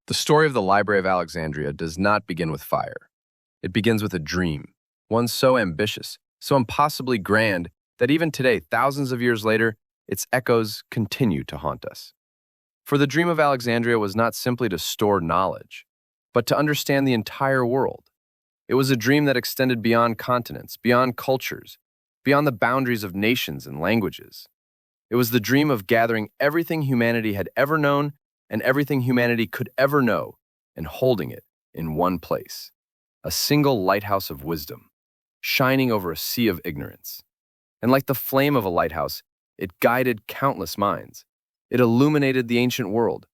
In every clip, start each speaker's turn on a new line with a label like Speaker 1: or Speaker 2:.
Speaker 1: The story of the Library of Alexandria does not begin with fire. It begins with a dream, one so ambitious, so impossibly grand, that even today, thousands of years later, its echoes continue to haunt us. For the dream of Alexandria was not simply to store knowledge, but to understand the entire world. It was a dream that extended beyond continents, beyond cultures, beyond the boundaries of nations and languages. It was the dream of gathering everything humanity had ever known and everything humanity could ever know and holding it in one place, a single lighthouse of wisdom, shining over a sea of ignorance. And like the flame of a lighthouse, it guided countless minds. It illuminated the ancient world.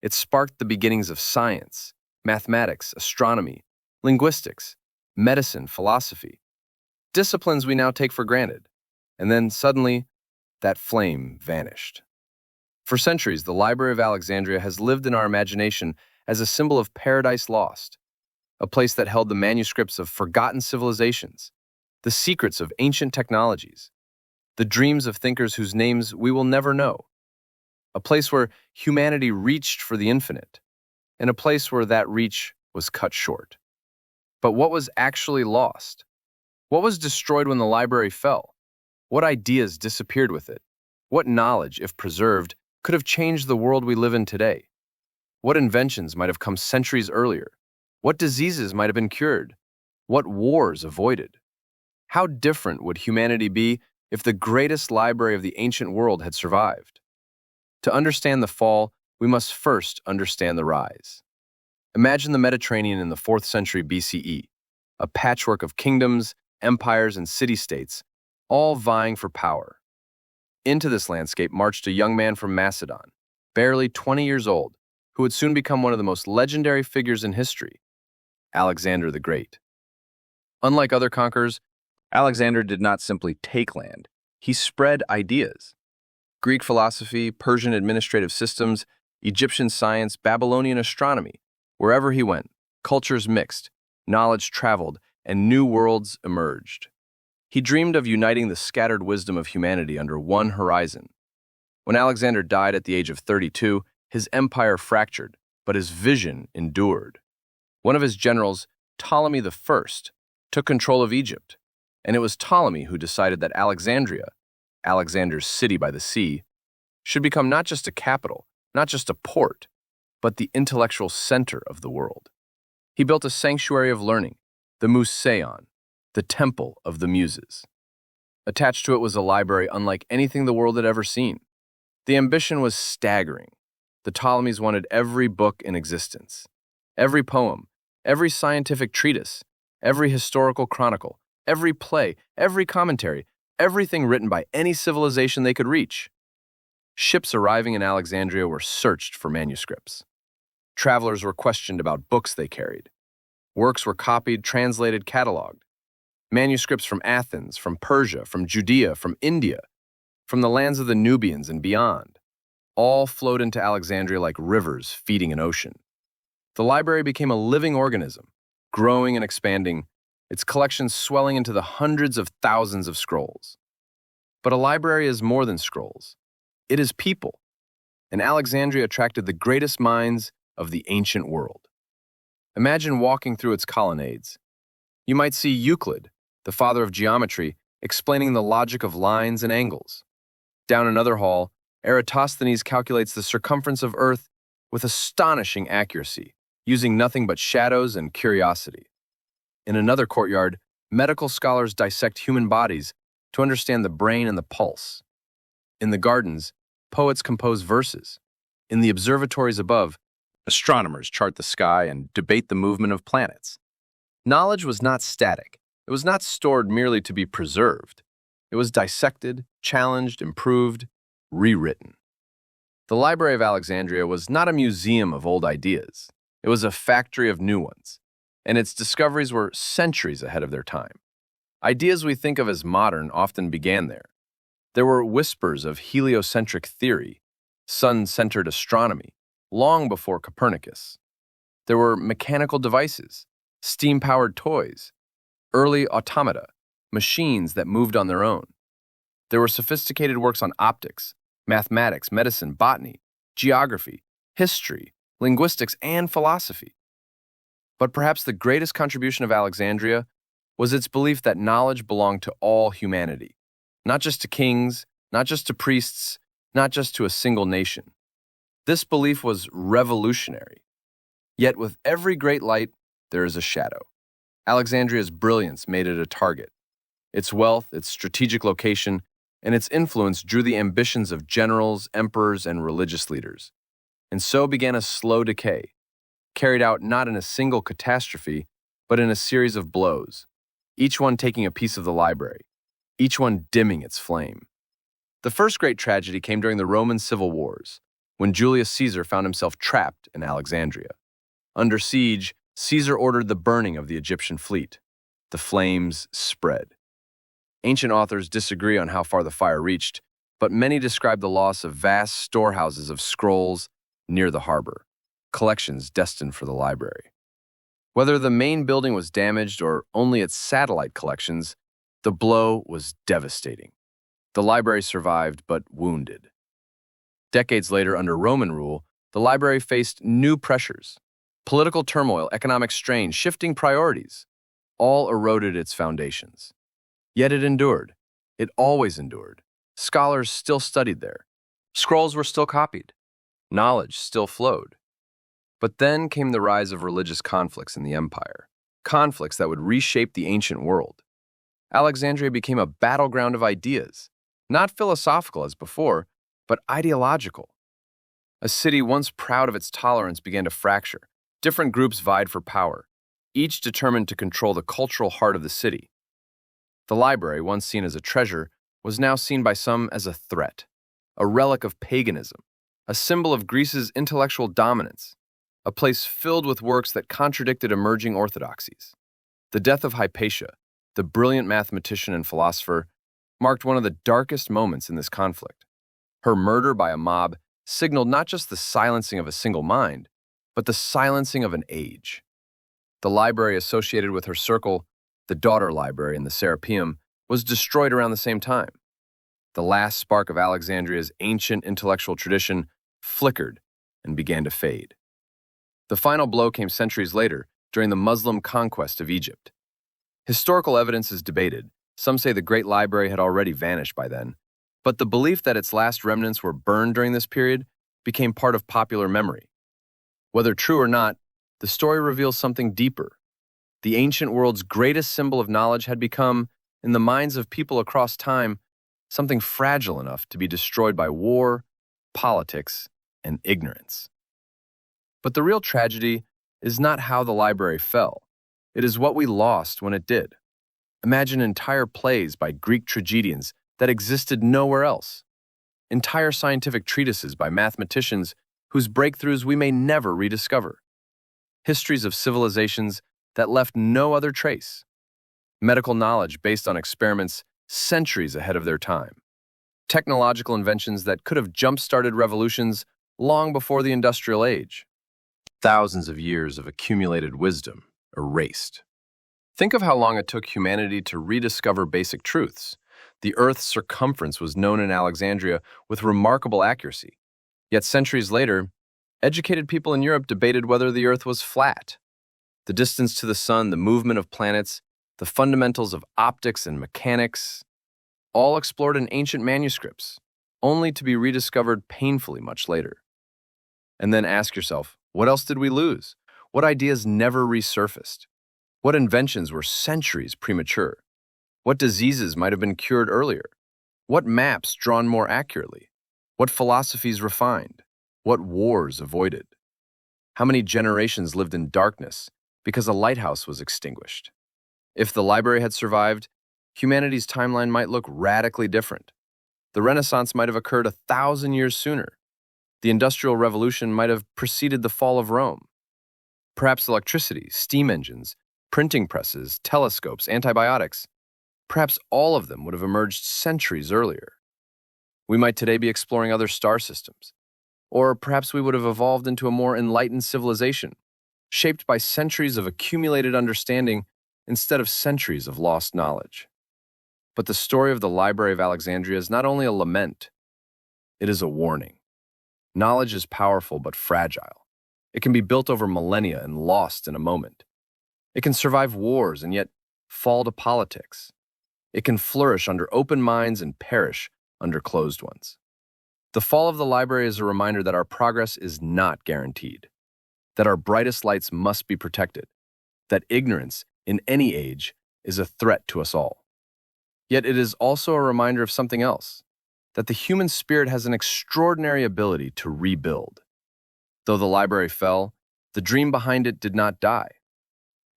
Speaker 1: It sparked the beginnings of science, mathematics, astronomy, linguistics, medicine, philosophy, disciplines we now take for granted. And then suddenly, that flame vanished. For centuries, the Library of Alexandria has lived in our imagination as a symbol of paradise lost, a place that held the manuscripts of forgotten civilizations, the secrets of ancient technologies, the dreams of thinkers whose names we will never know, a place where humanity reached for the infinite, and a place where that reach was cut short. But what was actually lost? What was destroyed when the library fell? What ideas disappeared with it? What knowledge, if preserved, could have changed the world we live in today? What inventions might have come centuries earlier? What diseases might have been cured? What wars avoided? How different would humanity be if the greatest library of the ancient world had survived? To understand the fall, we must first understand the rise. Imagine the Mediterranean in the 4th century BCE, a patchwork of kingdoms, empires, and city-states, all vying for power. Into this landscape marched a young man from Macedon, barely 20 years old, who would soon become one of the most legendary figures in history, Alexander the Great. Unlike other conquerors, Alexander did not simply take land. He spread ideas. Greek philosophy, Persian administrative systems, Egyptian science, Babylonian astronomy. Wherever he went, cultures mixed, knowledge traveled, and new worlds emerged. He dreamed of uniting the scattered wisdom of humanity under one horizon. When Alexander died at the age of 32, his empire fractured, but his vision endured. One of his generals, Ptolemy I, took control of Egypt, and it was Ptolemy who decided that Alexandria, Alexander's city by the sea, should become not just a capital, not just a port, but the intellectual center of the world. He built a sanctuary of learning, the Museion, the Temple of the Muses. Attached to it was a library unlike anything the world had ever seen. The ambition was staggering. The Ptolemies wanted every book in existence, every poem, every scientific treatise, every historical chronicle, every play, every commentary, everything written by any civilization they could reach. Ships arriving in Alexandria were searched for manuscripts. Travelers were questioned about books they carried. Works were copied, translated, cataloged. Manuscripts from Athens, from Persia, from Judea, from India, from the lands of the Nubians and beyond, all flowed into Alexandria like rivers feeding an ocean. The library became a living organism, growing and expanding, its collections swelling into the hundreds of thousands of scrolls. But a library is more than scrolls. It is people, and Alexandria attracted the greatest minds of the ancient world. Imagine walking through its colonnades. You might see Euclid, the father of geometry, explaining the logic of lines and angles. Down another hall, Eratosthenes calculates the circumference of Earth with astonishing accuracy, using nothing but shadows and curiosity. In another courtyard, medical scholars dissect human bodies to understand the brain and the pulse. In the gardens, poets compose verses. In the observatories above, astronomers chart the sky and debate the movement of planets. Knowledge was not static. It was not stored merely to be preserved. It was dissected, challenged, improved, rewritten. The Library of Alexandria was not a museum of old ideas. It was a factory of new ones, and its discoveries were centuries ahead of their time. Ideas we think of as modern often began there. There were whispers of heliocentric theory, sun-centered astronomy, long before Copernicus. There were mechanical devices, steam-powered toys, early automata, machines that moved on their own. There were sophisticated works on optics, mathematics, medicine, botany, geography, history, linguistics, and philosophy. But perhaps the greatest contribution of Alexandria was its belief that knowledge belonged to all humanity, not just to kings, not just to priests, not just to a single nation. This belief was revolutionary. Yet with every great light, there is a shadow. Alexandria's brilliance made it a target. Its wealth, its strategic location, and its influence drew the ambitions of generals, emperors, and religious leaders. And so began a slow decay, carried out not in a single catastrophe, but in a series of blows, each one taking a piece of the library, each one dimming its flame. The first great tragedy came during the Roman civil wars, when Julius Caesar found himself trapped in Alexandria. Under siege, Caesar ordered the burning of the Egyptian fleet. The flames spread. Ancient authors disagree on how far the fire reached, but many describe the loss of vast storehouses of scrolls near the harbor, collections destined for the library. Whether the main building was damaged or only its satellite collections, the blow was devastating. The library survived, but wounded. Decades later, under Roman rule, the library faced new pressures. Political turmoil, economic strain, shifting priorities, all eroded its foundations. Yet it endured. It always endured. Scholars still studied there. Scrolls were still copied. Knowledge still flowed. But then came the rise of religious conflicts in the empire, conflicts that would reshape the ancient world. Alexandria became a battleground of ideas, not philosophical as before, but ideological. A city once proud of its tolerance began to fracture. Different groups vied for power, each determined to control the cultural heart of the city. The library, once seen as a treasure, was now seen by some as a threat, a relic of paganism, a symbol of Greece's intellectual dominance, a place filled with works that contradicted emerging orthodoxies. The death of Hypatia, the brilliant mathematician and philosopher, marked one of the darkest moments in this conflict. Her murder by a mob signaled not just the silencing of a single mind, but the silencing of an age. The library associated with her circle, the daughter library in the Serapeum, was destroyed around the same time. The last spark of Alexandria's ancient intellectual tradition flickered and began to fade. The final blow came centuries later, during the Muslim conquest of Egypt. Historical evidence is debated. Some say the Great Library had already vanished by then, but the belief that its last remnants were burned during this period became part of popular memory. Whether true or not, the story reveals something deeper. The ancient world's greatest symbol of knowledge had become, in the minds of people across time, something fragile enough to be destroyed by war, politics, and ignorance. But the real tragedy is not how the library fell. It is what we lost when it did. Imagine entire plays by Greek tragedians that existed nowhere else. Entire scientific treatises by mathematicians whose breakthroughs we may never rediscover. Histories of civilizations that left no other trace. Medical knowledge based on experiments centuries ahead of their time. Technological inventions that could have jump-started revolutions long before the industrial age. Thousands of years of accumulated wisdom erased. Think of how long it took humanity to rediscover basic truths. The Earth's circumference was known in Alexandria with remarkable accuracy. Yet centuries later, educated people in Europe debated whether the Earth was flat. The distance to the sun, the movement of planets, the fundamentals of optics and mechanics, all explored in ancient manuscripts, only to be rediscovered painfully much later. And then ask yourself, what else did we lose? What ideas never resurfaced? What inventions were centuries premature? What diseases might have been cured earlier? What maps drawn more accurately? What philosophies refined? What wars avoided? How many generations lived in darkness because a lighthouse was extinguished? If the library had survived, humanity's timeline might look radically different. The Renaissance might have occurred 1,000 years sooner. The Industrial Revolution might have preceded the fall of Rome. Perhaps electricity, steam engines, printing presses, telescopes, antibiotics, perhaps all of them would have emerged centuries earlier. We might today be exploring other star systems, or perhaps we would have evolved into a more enlightened civilization, shaped by centuries of accumulated understanding instead of centuries of lost knowledge. But the story of the Library of Alexandria is not only a lament, it is a warning. Knowledge is powerful but fragile. It can be built over millennia and lost in a moment. It can survive wars and yet fall to politics. It can flourish under open minds and perish under closed ones. The fall of the library is a reminder that our progress is not guaranteed, that our brightest lights must be protected, that ignorance in any age is a threat to us all. Yet it is also a reminder of something else, that the human spirit has an extraordinary ability to rebuild. Though the library fell, the dream behind it did not die.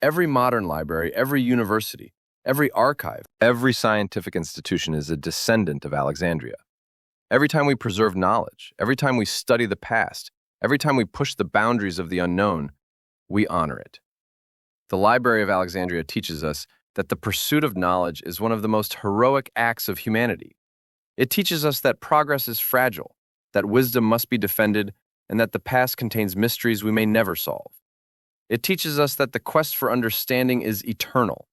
Speaker 1: Every modern library, every university, every archive, every scientific institution is a descendant of Alexandria. Every time we preserve knowledge, every time we study the past, every time we push the boundaries of the unknown, we honor it. The Library of Alexandria teaches us that the pursuit of knowledge is one of the most heroic acts of humanity. It teaches us that progress is fragile, that wisdom must be defended, and that the past contains mysteries we may never solve. It teaches us that the quest for understanding is eternal.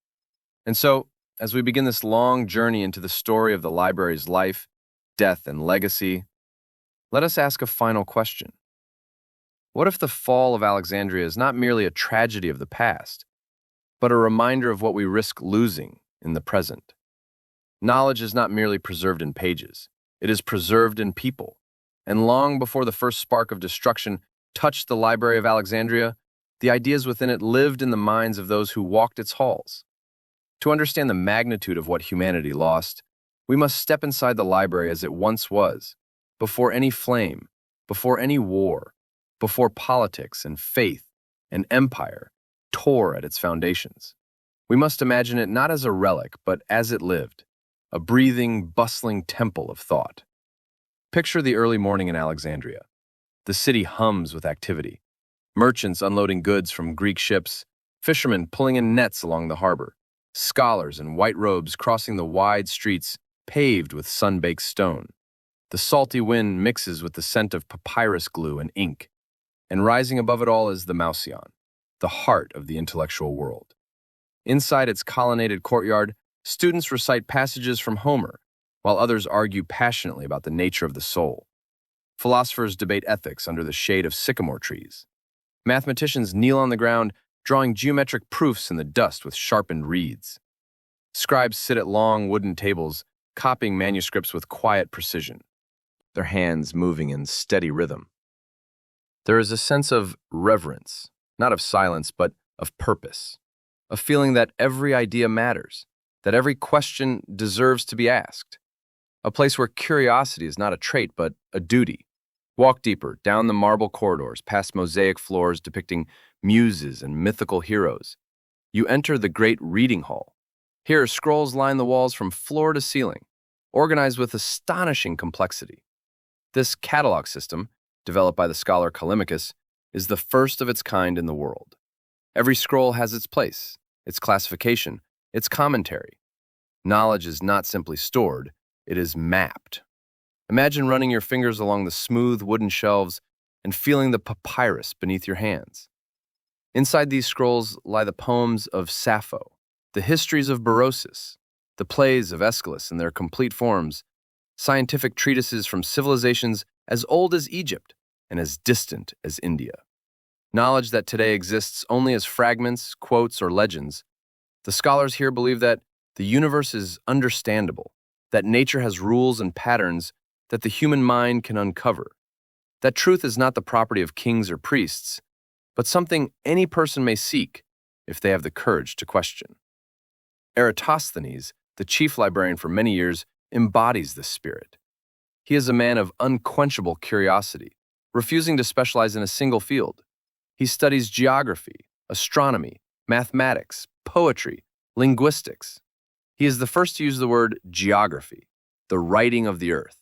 Speaker 1: And so, as we begin this long journey into the story of the library's life, death, and legacy, let us ask a final question. What if the fall of Alexandria is not merely a tragedy of the past, but a reminder of what we risk losing in the present? Knowledge is not merely preserved in pages, it is preserved in people. And long before the first spark of destruction touched the Library of Alexandria, the ideas within it lived in the minds of those who walked its halls. To understand the magnitude of what humanity lost, we must step inside the library as it once was, before any flame, before any war, before politics and faith and empire tore at its foundations. We must imagine it not as a relic, but as it lived, a breathing, bustling temple of thought. Picture the early morning in Alexandria. The city hums with activity. Merchants unloading goods from Greek ships, fishermen pulling in nets along the harbor, scholars in white robes crossing the wide streets paved with sun-baked stone. The salty wind mixes with the scent of papyrus glue and ink, and rising above it all is the Mauseon, the heart of the intellectual world. Inside its colonnaded courtyard, students recite passages from Homer, while others argue passionately about the nature of the soul. Philosophers debate ethics under the shade of sycamore trees. Mathematicians kneel on the ground, drawing geometric proofs in the dust with sharpened reeds. Scribes sit at long wooden tables, copying manuscripts with quiet precision, their hands moving in steady rhythm. There is a sense of reverence, not of silence, but of purpose, a feeling that every idea matters, that every question deserves to be asked, a place where curiosity is not a trait, but a duty. Walk deeper, down the marble corridors, past mosaic floors depicting muses and mythical heroes. You enter the great reading hall. Here, scrolls line the walls from floor to ceiling, organized with astonishing complexity. This catalog system, developed by the scholar Callimachus, is the first of its kind in the world. Every scroll has its place, its classification, its commentary. Knowledge is not simply stored, it is mapped. Imagine running your fingers along the smooth wooden shelves and feeling the papyrus beneath your hands. Inside these scrolls lie the poems of Sappho, the histories of Berosus, the plays of Aeschylus in their complete forms, scientific treatises from civilizations as old as Egypt and as distant as India. Knowledge that today exists only as fragments, quotes, or legends. The scholars here believe that the universe is understandable, that nature has rules and patterns that the human mind can uncover, that truth is not the property of kings or priests, but something any person may seek if they have the courage to question. Eratosthenes, the chief librarian for many years, embodies this spirit. He is a man of unquenchable curiosity, refusing to specialize in a single field. He studies geography, astronomy, mathematics, poetry, linguistics. He is the first to use the word geography, the writing of the earth.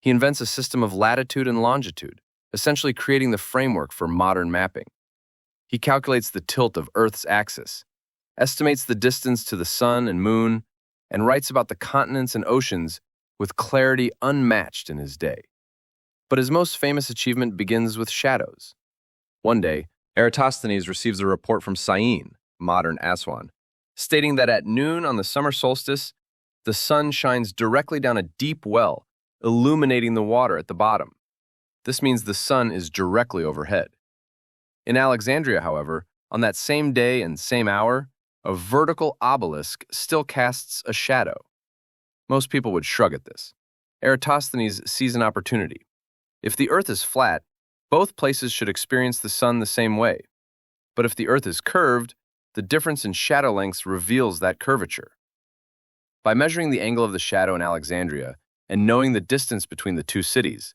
Speaker 1: He invents a system of latitude and longitude, essentially creating the framework for modern mapping. He calculates the tilt of Earth's axis, estimates the distance to the sun and moon, and writes about the continents and oceans with clarity unmatched in his day. But his most famous achievement begins with shadows. One day, Eratosthenes receives a report from Syene, modern Aswan, stating that at noon on the summer solstice, the sun shines directly down a deep well, illuminating the water at the bottom. This means the sun is directly overhead. In Alexandria, however, on that same day and same hour, a vertical obelisk still casts a shadow. Most people would shrug at this. Eratosthenes sees an opportunity. If the Earth is flat, both places should experience the sun the same way. But if the Earth is curved, the difference in shadow lengths reveals that curvature. By measuring the angle of the shadow in Alexandria and knowing the distance between the two cities,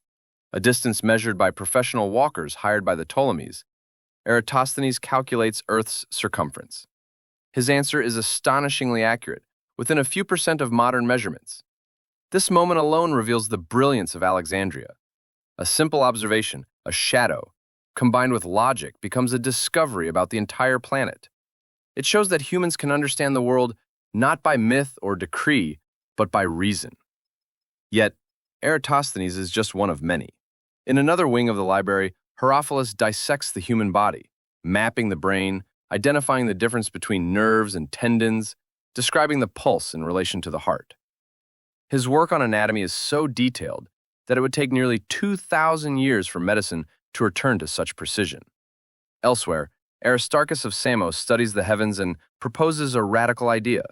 Speaker 1: a distance measured by professional walkers hired by the Ptolemies, Eratosthenes calculates Earth's circumference. His answer is astonishingly accurate, within a few percent of modern measurements. This moment alone reveals the brilliance of Alexandria. A simple observation, a shadow, combined with logic, becomes a discovery about the entire planet. It shows that humans can understand the world not by myth or decree, but by reason. Yet, Eratosthenes is just one of many. In another wing of the library, Herophilus dissects the human body, mapping the brain, identifying the difference between nerves and tendons, describing the pulse in relation to the heart. His work on anatomy is so detailed that it would take nearly 2,000 years for medicine to return to such precision. Elsewhere, Aristarchus of Samos studies the heavens and proposes a radical idea.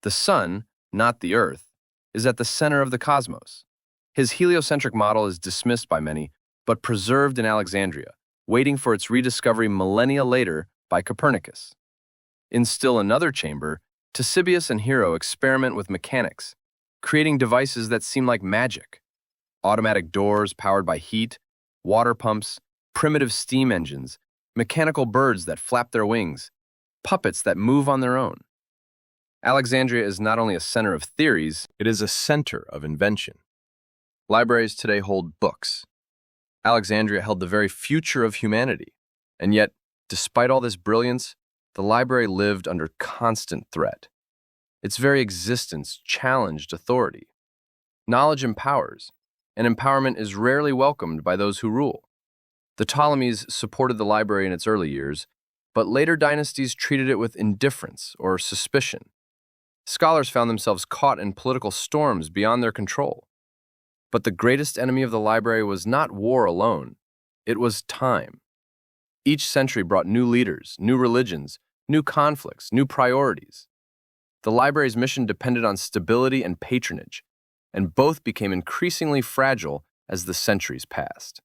Speaker 1: The sun, not the earth, is at the center of the cosmos. His heliocentric model is dismissed by many, but preserved in Alexandria, waiting for its rediscovery millennia later by Copernicus. In still another chamber, Ctesibius and Hero experiment with mechanics, creating devices that seem like magic. Automatic doors powered by heat, water pumps, primitive steam engines, mechanical birds that flap their wings, puppets that move on their own. Alexandria is not only a center of theories, it is a center of invention. Libraries today hold books. Alexandria held the very future of humanity, and yet, despite all this brilliance, the library lived under constant threat. Its very existence challenged authority. Knowledge empowers, and empowerment is rarely welcomed by those who rule. The Ptolemies supported the library in its early years, but later dynasties treated it with indifference or suspicion. Scholars found themselves caught in political storms beyond their control. But the greatest enemy of the library was not war alone, it was time. Each century brought new leaders, new religions, new conflicts, new priorities. The library's mission depended on stability and patronage, and both became increasingly fragile as the centuries passed.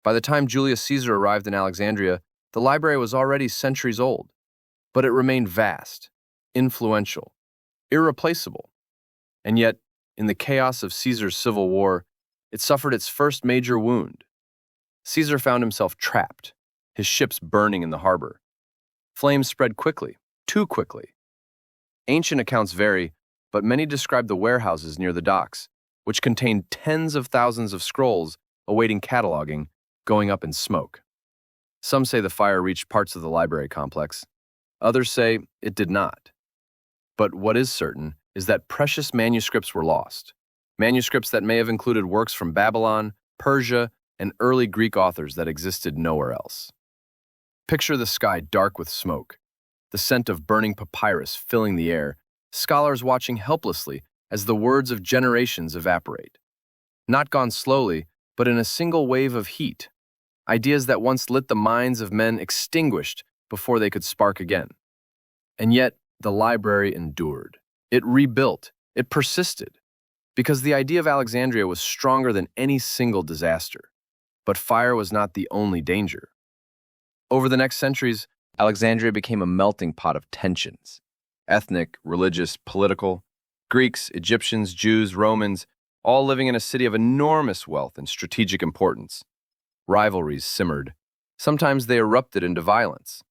Speaker 1: By the time Julius Caesar arrived in Alexandria, the library was already centuries old, but it remained vast, influential, irreplaceable. And yet, in the chaos of Caesar's civil war, it suffered its first major wound. Caesar found himself trapped, his ships burning in the harbor. Flames spread quickly, too quickly. Ancient accounts vary, but many describe the warehouses near the docks, which contained tens of thousands of scrolls awaiting cataloging, going up in smoke. Some say the fire reached parts of the library complex. Others say it did not. But what is certain is that precious manuscripts were lost, manuscripts that may have included works from Babylon, Persia, and early Greek authors that existed nowhere else. Picture the sky dark with smoke, the scent of burning papyrus filling the air, scholars watching helplessly as the words of generations evaporate. Not gone slowly, but in a single wave of heat. Ideas that once lit the minds of men extinguished before they could spark again. And yet, the library endured. It rebuilt. It persisted. Because the idea of Alexandria was stronger than any single disaster. But fire was not the only danger. Over the next centuries, Alexandria became a melting pot of tensions. Ethnic, religious, political. Greeks, Egyptians, Jews, Romans, all living in a city of enormous wealth and strategic importance. Rivalries simmered. Sometimes they erupted into violence.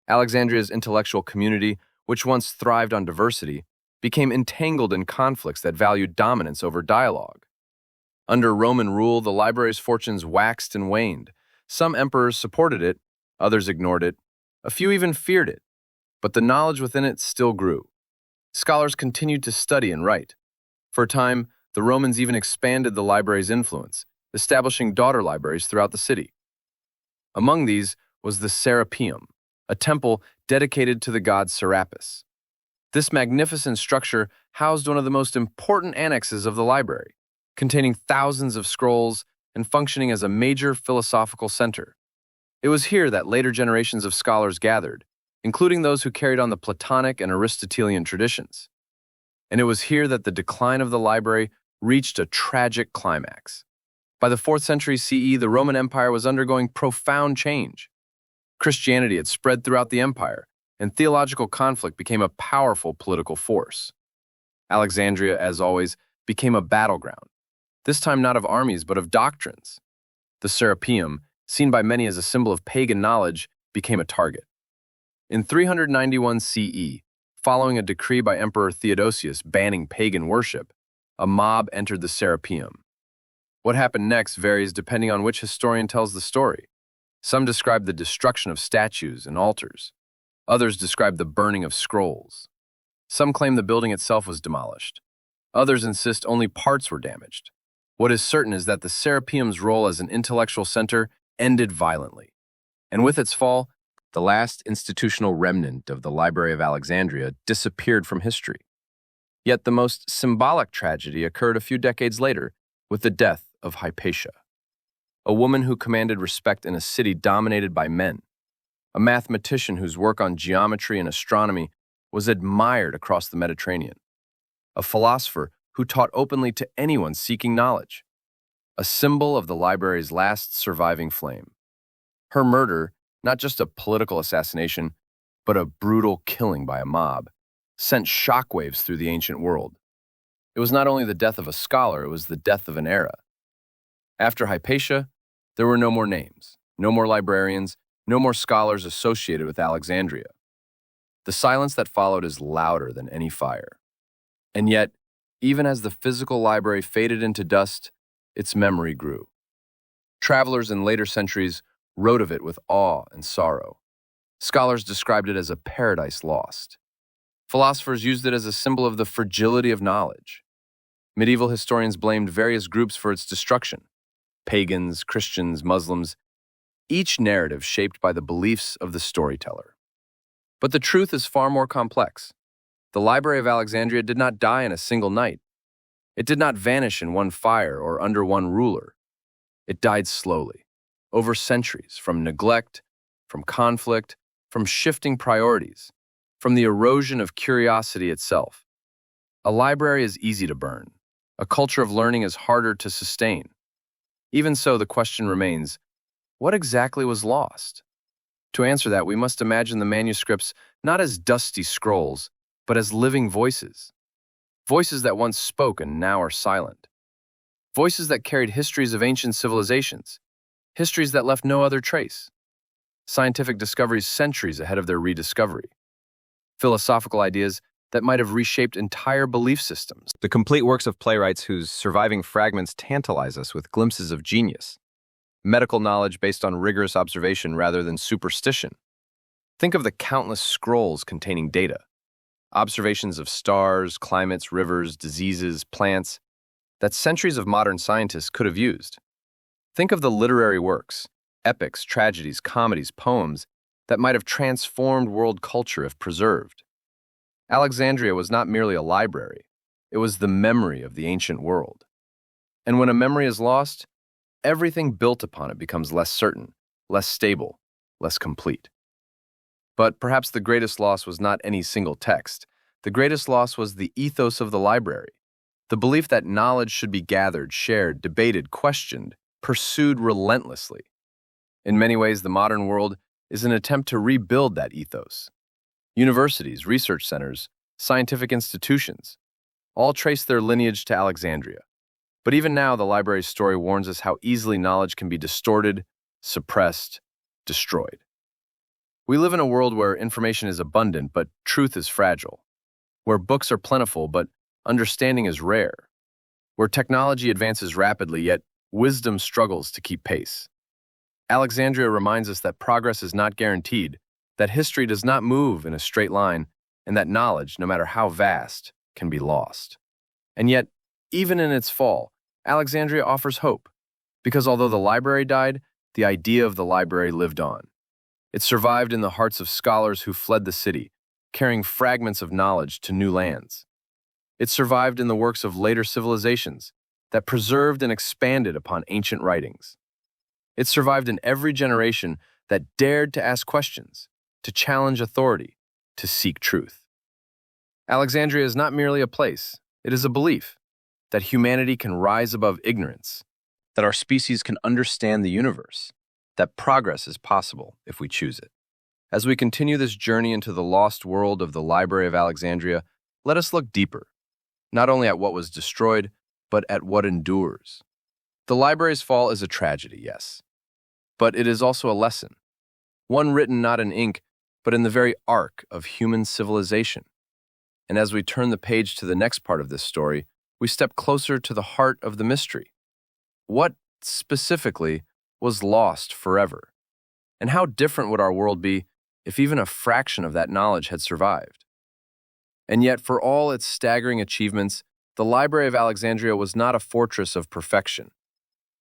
Speaker 1: Alexandria's intellectual community, which once thrived on diversity, became entangled in conflicts that valued dominance over dialogue. Under Roman rule, the library's fortunes waxed and waned. Some emperors supported it, others ignored it, a few even feared it, but the knowledge within it still grew. Scholars continued to study and write. For a time, the Romans even expanded the library's influence, establishing daughter libraries throughout the city. Among these was the Serapeum, a temple dedicated to the god Serapis. This magnificent structure housed one of the most important annexes of the library, containing thousands of scrolls and functioning as a major philosophical center. It was here that later generations of scholars gathered, including those who carried on the Platonic and Aristotelian traditions. And it was here that the decline of the library reached a tragic climax. By the 4th century CE, the Roman Empire was undergoing profound change. Christianity had spread throughout the empire, and theological conflict became a powerful political force. Alexandria, as always, became a battleground, this time not of armies but of doctrines. The Serapeum, seen by many as a symbol of pagan knowledge, became a target. In 391 CE, following a decree by Emperor Theodosius banning pagan worship, a mob entered the Serapeum. What happened next varies depending on which historian tells the story. Some describe the destruction of statues and altars. Others describe the burning of scrolls. Some claim the building itself was demolished. Others insist only parts were damaged. What is certain is that the Serapeum's role as an intellectual center ended violently. And with its fall, the last institutional remnant of the Library of Alexandria disappeared from history. Yet the most symbolic tragedy occurred a few decades later with the death of Hypatia, a woman who commanded respect in a city dominated by men, a mathematician whose work on geometry and astronomy was admired across the Mediterranean, a philosopher who taught openly to anyone seeking knowledge, a symbol of the library's last surviving flame. Her murder, not just a political assassination, but a brutal killing by a mob, sent shockwaves through the ancient world. It was not only the death of a scholar, it was the death of an era. After Hypatia, there were no more names, no more librarians, no more scholars associated with Alexandria. The silence that followed is louder than any fire. And yet, even as the physical library faded into dust, its memory grew. Travelers in later centuries wrote of it with awe and sorrow. Scholars described it as a paradise lost. Philosophers used it as a symbol of the fragility of knowledge. Medieval historians blamed various groups for its destruction: pagans, Christians, Muslims, each narrative shaped by the beliefs of the storyteller. But the truth is far more complex. The Library of Alexandria did not die in a single night. It did not vanish in one fire or under one ruler. It died slowly, over centuries, from neglect, from conflict, from shifting priorities, from the erosion of curiosity itself. A library is easy to burn. A culture of learning is harder to sustain. Even so, the question remains, what exactly was lost? To answer that, we must imagine the manuscripts not as dusty scrolls, but as living voices. Voices that once spoke and now are silent. Voices that carried histories of ancient civilizations. Histories that left no other trace. Scientific discoveries centuries ahead of their rediscovery. Philosophical ideas that might have reshaped entire belief systems. The complete works of playwrights whose surviving fragments tantalize us with glimpses of genius. Medical knowledge based on rigorous observation rather than superstition. Think of the countless scrolls containing data. Observations of stars, climates, rivers, diseases, plants, that centuries of modern scientists could have used. Think of the literary works, epics, tragedies, comedies, poems, that might have transformed world culture if preserved. Alexandria was not merely a library, it was the memory of the ancient world. And when a memory is lost, everything built upon it becomes less certain, less stable, less complete. But perhaps the greatest loss was not any single text. The greatest loss was the ethos of the library, the belief that knowledge should be gathered, shared, debated, questioned, pursued relentlessly. In many ways, the modern world is an attempt to rebuild that ethos. Universities, research centers, scientific institutions, all trace their lineage to Alexandria. But even now, the library's story warns us how easily knowledge can be distorted, suppressed, destroyed. We live in a world where information is abundant, but truth is fragile. Where books are plentiful, but understanding is rare. Where technology advances rapidly, yet wisdom struggles to keep pace. Alexandria reminds us that progress is not guaranteed, that history does not move in a straight line, and that knowledge, no matter how vast, can be lost. And yet, even in its fall, Alexandria offers hope, because although the library died, the idea of the library lived on. It survived in the hearts of scholars who fled the city, carrying fragments of knowledge to new lands. It survived in the works of later civilizations that preserved and expanded upon ancient writings. It survived in every generation that dared to ask questions, to challenge authority, to seek truth. Alexandria is not merely a place, it is a belief that humanity can rise above ignorance, that our species can understand the universe, that progress is possible if we choose it. As we continue this journey into the lost world of the Library of Alexandria, let us look deeper, not only at what was destroyed, but at what endures. The library's fall is a tragedy, yes, but it is also a lesson, one written not in ink, but in the very arc of human civilization. And as we turn the page to the next part of this story, we step closer to the heart of the mystery. What, specifically, was lost forever? And how different would our world be if even a fraction of that knowledge had survived? And yet, for all its staggering achievements, the Library of Alexandria was not a fortress of perfection.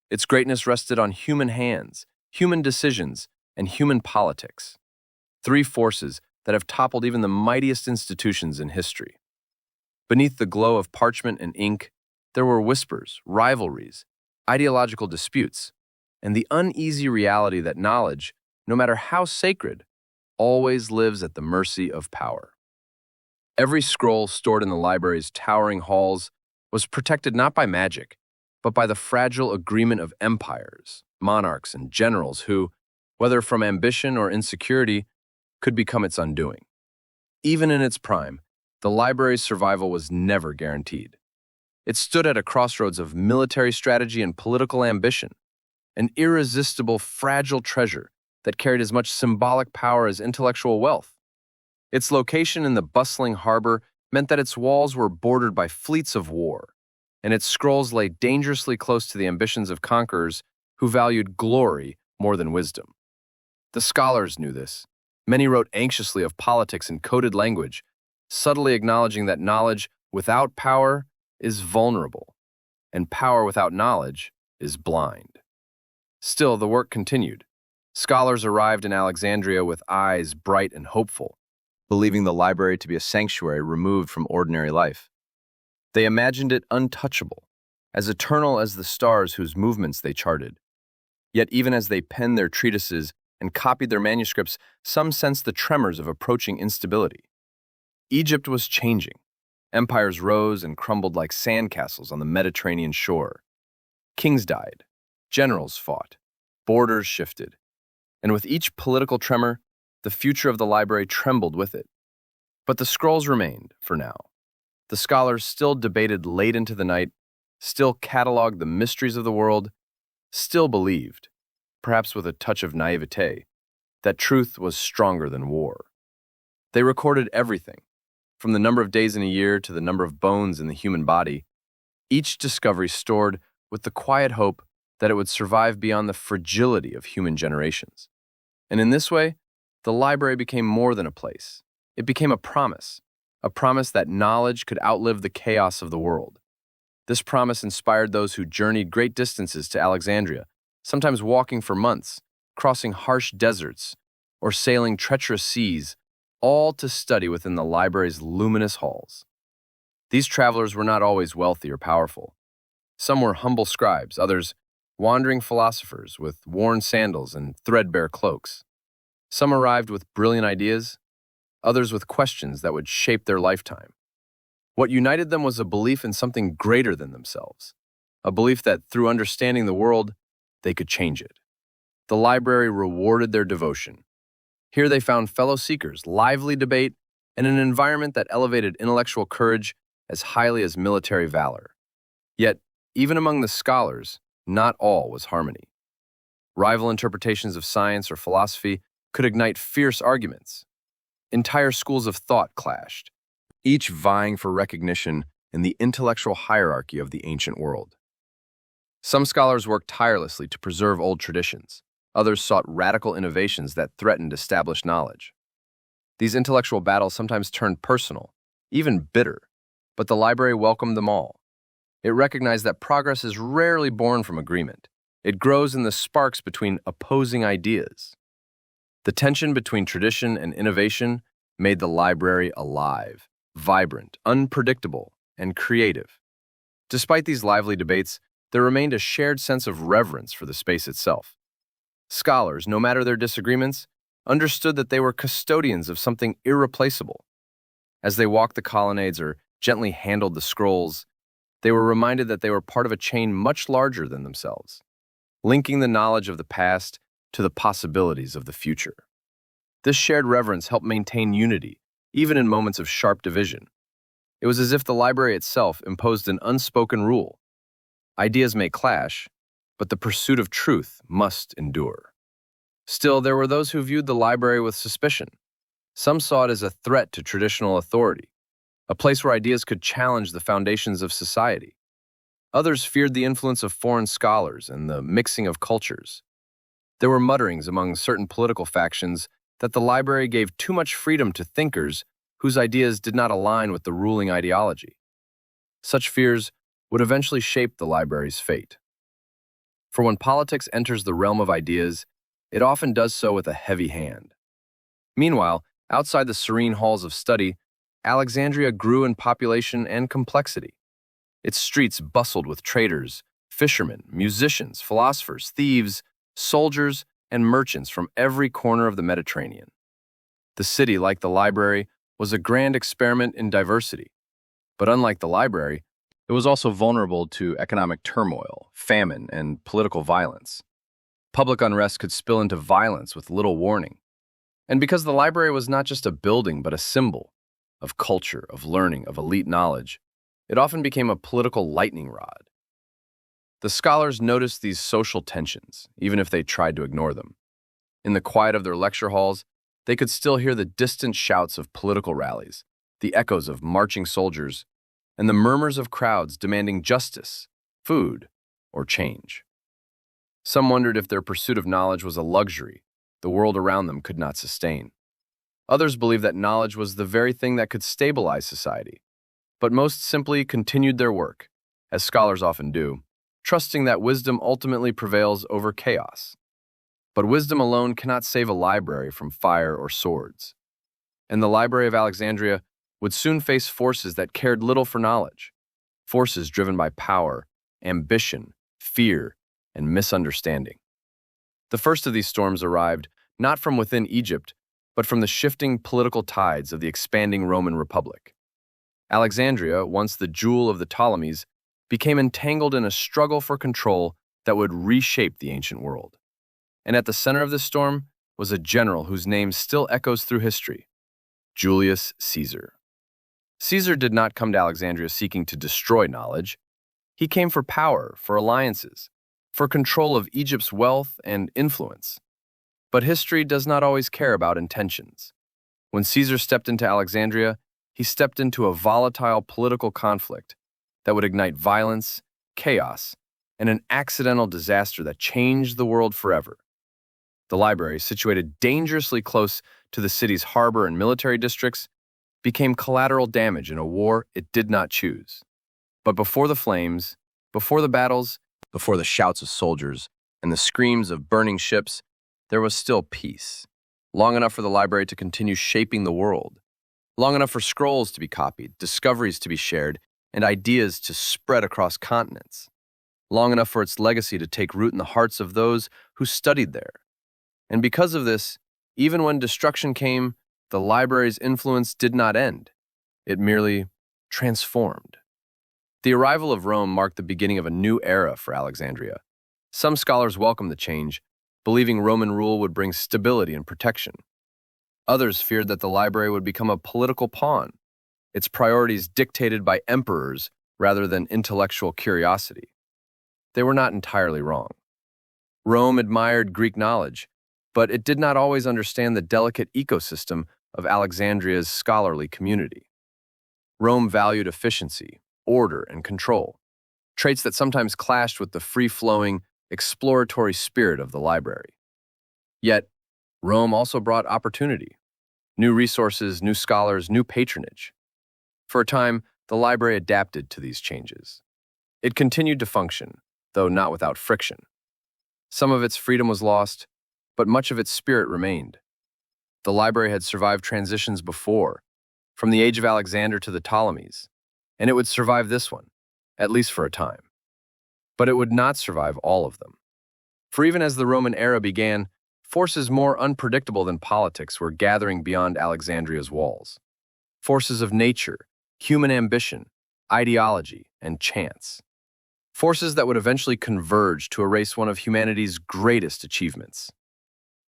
Speaker 1: Its greatness rested on human hands, human decisions, and human politics. Three forces that have toppled even the mightiest institutions in history. Beneath the glow of parchment and ink, there were whispers, rivalries, ideological disputes, and the uneasy reality that knowledge, no matter how sacred, always lives at the mercy of power. Every scroll stored in the library's towering halls was protected not by magic, but by the fragile agreement of empires, monarchs, and generals who, whether from ambition or insecurity, could become its undoing. Even in its prime, the library's survival was never guaranteed. It stood at a crossroads of military strategy and political ambition, an irresistible, fragile treasure that carried as much symbolic power as intellectual wealth. Its location in the bustling harbor meant that its walls were bordered by fleets of war, and its scrolls lay dangerously close to the ambitions of conquerors who valued glory more than wisdom. The scholars knew this. Many wrote anxiously of politics in coded language, subtly acknowledging that knowledge without power is vulnerable, and power without knowledge is blind. Still, the work continued. Scholars arrived in Alexandria with eyes bright and hopeful, believing the library to be a sanctuary removed from ordinary life. They imagined it untouchable, as eternal as the stars whose movements they charted. Yet even as they penned their treatises and copied their manuscripts, some sensed the tremors of approaching instability. Egypt was changing. Empires rose and crumbled like sandcastles on the Mediterranean shore. Kings died, generals fought, borders shifted, and with each political tremor, the future of the library trembled with it. But the scrolls remained, for now. The scholars still debated late into the night, still cataloged the mysteries of the world, still believed, perhaps with a touch of naivete, that truth was stronger than war. They recorded everything, from the number of days in a year to the number of bones in the human body, each discovery stored with the quiet hope that it would survive beyond the fragility of human generations. And in this way, the library became more than a place. It became a promise that knowledge could outlive the chaos of the world. This promise inspired those who journeyed great distances to Alexandria, sometimes walking for months, crossing harsh deserts, or sailing treacherous seas, all to study within the library's luminous halls. These travelers were not always wealthy or powerful. Some were humble scribes, others wandering philosophers with worn sandals and threadbare cloaks. Some arrived with brilliant ideas, others with questions that would shape their lifetime. What united them was a belief in something greater than themselves, a belief that through understanding the world, they could change it. The library rewarded their devotion. Here they found fellow seekers, lively debate, and an environment that elevated intellectual courage as highly as military valor. Yet, even among the scholars, not all was harmony. Rival interpretations of science or philosophy could ignite fierce arguments. Entire schools of thought clashed, each vying for recognition in the intellectual hierarchy of the ancient world. Some scholars worked tirelessly to preserve old traditions. Others sought radical innovations that threatened established knowledge. These intellectual battles sometimes turned personal, even bitter, but the library welcomed them all. It recognized that progress is rarely born from agreement. It grows in the sparks between opposing ideas. The tension between tradition and innovation made the library alive, vibrant, unpredictable, and creative. Despite these lively debates, there remained a shared sense of reverence for the space itself. Scholars, no matter their disagreements, understood that they were custodians of something irreplaceable. As they walked the colonnades or gently handled the scrolls, they were reminded that they were part of a chain much larger than themselves, linking the knowledge of the past to the possibilities of the future. This shared reverence helped maintain unity, even in moments of sharp division. It was as if the library itself imposed an unspoken rule. Ideas may clash, but the pursuit of truth must endure. Still, there were those who viewed the library with suspicion. Some saw it as a threat to traditional authority, a place where ideas could challenge the foundations of society. Others feared the influence of foreign scholars and the mixing of cultures. There were mutterings among certain political factions that the library gave too much freedom to thinkers whose ideas did not align with the ruling ideology. Such fears would eventually shape the library's fate. For when politics enters the realm of ideas, it often does so with a heavy hand. Meanwhile, outside the serene halls of study, Alexandria grew in population and complexity. Its streets bustled with traders, fishermen, musicians, philosophers, thieves, soldiers, and merchants from every corner of the Mediterranean. The city, like the library, was a grand experiment in diversity. But unlike the library, it was also vulnerable to economic turmoil, famine, and political violence. Public unrest could spill into violence with little warning. And because the library was not just a building but a symbol of culture, of learning, of elite knowledge, it often became a political lightning rod. The scholars noticed these social tensions, even if they tried to ignore them. In the quiet of their lecture halls, they could still hear the distant shouts of political rallies, the echoes of marching soldiers, and the murmurs of crowds demanding justice, food, or change. Some wondered if their pursuit of knowledge was a luxury the world around them could not sustain. Others believed that knowledge was the very thing that could stabilize society, but most simply continued their work, as scholars often do, trusting that wisdom ultimately prevails over chaos. But wisdom alone cannot save a library from fire or swords. And the Library of Alexandria would soon face forces that cared little for knowledge, forces driven by power, ambition, fear, and misunderstanding. The first of these storms arrived not from within Egypt, but from the shifting political tides of the expanding Roman Republic. Alexandria, once the jewel of the Ptolemies, became entangled in a struggle for control that would reshape the ancient world. And at the center of this storm was a general whose name still echoes through history, Julius Caesar. Caesar did not come to Alexandria seeking to destroy knowledge. He came for power, for alliances, for control of Egypt's wealth and influence. But history does not always care about intentions. When Caesar stepped into Alexandria, he stepped into a volatile political conflict that would ignite violence, chaos, and an accidental disaster that changed the world forever. The library, situated dangerously close to the city's harbor and military districts, became collateral damage in a war it did not choose. But before the flames, before the battles, before the shouts of soldiers and the screams of burning ships, there was still peace, long enough for the library to continue shaping the world, long enough for scrolls to be copied, discoveries to be shared, and ideas to spread across continents, long enough for its legacy to take root in the hearts of those who studied there. And because of this, even when destruction came, the library's influence did not end. It merely transformed. The arrival of Rome marked the beginning of a new era for Alexandria. Some scholars welcomed the change, believing Roman rule would bring stability and protection. Others feared that the library would become a political pawn, its priorities dictated by emperors rather than intellectual curiosity. They were not entirely wrong. Rome admired Greek knowledge, but it did not always understand the delicate ecosystem of Alexandria's scholarly community. Rome valued efficiency, order, and control, traits that sometimes clashed with the free-flowing, exploratory spirit of the library. Yet, Rome also brought opportunity, new resources, new scholars, new patronage. For a time, the library adapted to these changes. It continued to function, though not without friction. Some of its freedom was lost, but much of its spirit remained. The library had survived transitions before, from the age of Alexander to the Ptolemies, and it would survive this one, at least for a time. But it would not survive all of them. For even as the Roman era began, forces more unpredictable than politics were gathering beyond Alexandria's walls. Forces of nature, human ambition, ideology, and chance. Forces that would eventually converge to erase one of humanity's greatest achievements.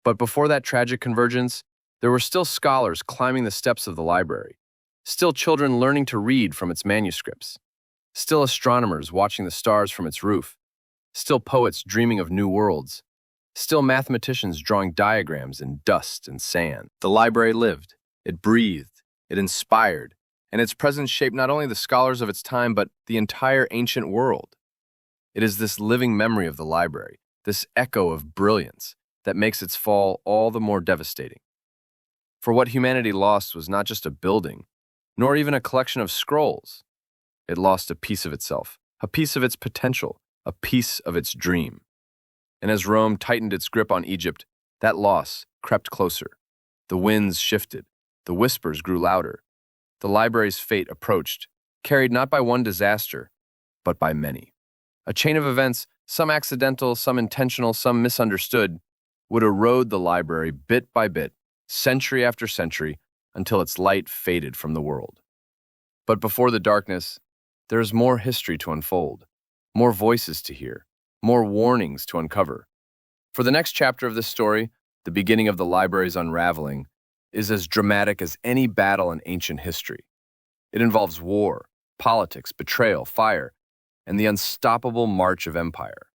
Speaker 1: But before that tragic convergence, there were still scholars climbing the steps of the library, still children learning to read from its manuscripts, still astronomers watching the stars from its roof, still poets dreaming of new worlds, still mathematicians drawing diagrams in dust and sand. The library lived, it breathed, it inspired, and its presence shaped not only the scholars of its time, but the entire ancient world. It is this living memory of the library, this echo of brilliance, that makes its fall all the more devastating. For what humanity lost was not just a building, nor even a collection of scrolls. It lost a piece of itself, a piece of its potential, a piece of its dream. And as Rome tightened its grip on Egypt, that loss crept closer. The winds shifted, the whispers grew louder. The library's fate approached, carried not by one disaster, but by many. A chain of events, some accidental, some intentional, some misunderstood, would erode the library bit by bit, century after century, until its light faded from the world. But before the darkness, there is more history to unfold, more voices to hear, more warnings to uncover. For the next chapter of this story, the beginning of the library's unraveling, is as dramatic as any battle in ancient history. It involves war, politics, betrayal, fire, and the unstoppable march of empire.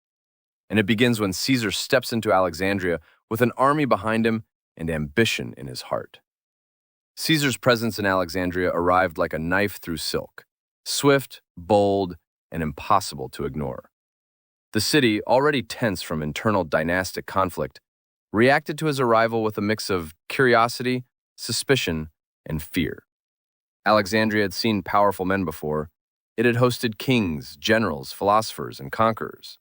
Speaker 1: And it begins when Caesar steps into Alexandria with an army behind him and ambition in his heart. Caesar's presence in Alexandria arrived like a knife through silk, swift, bold, and impossible to ignore. The city, already tense from internal dynastic conflict, reacted to his arrival with a mix of curiosity, suspicion, and fear. Alexandria had seen powerful men before. It had hosted kings, generals, philosophers, and conquerors.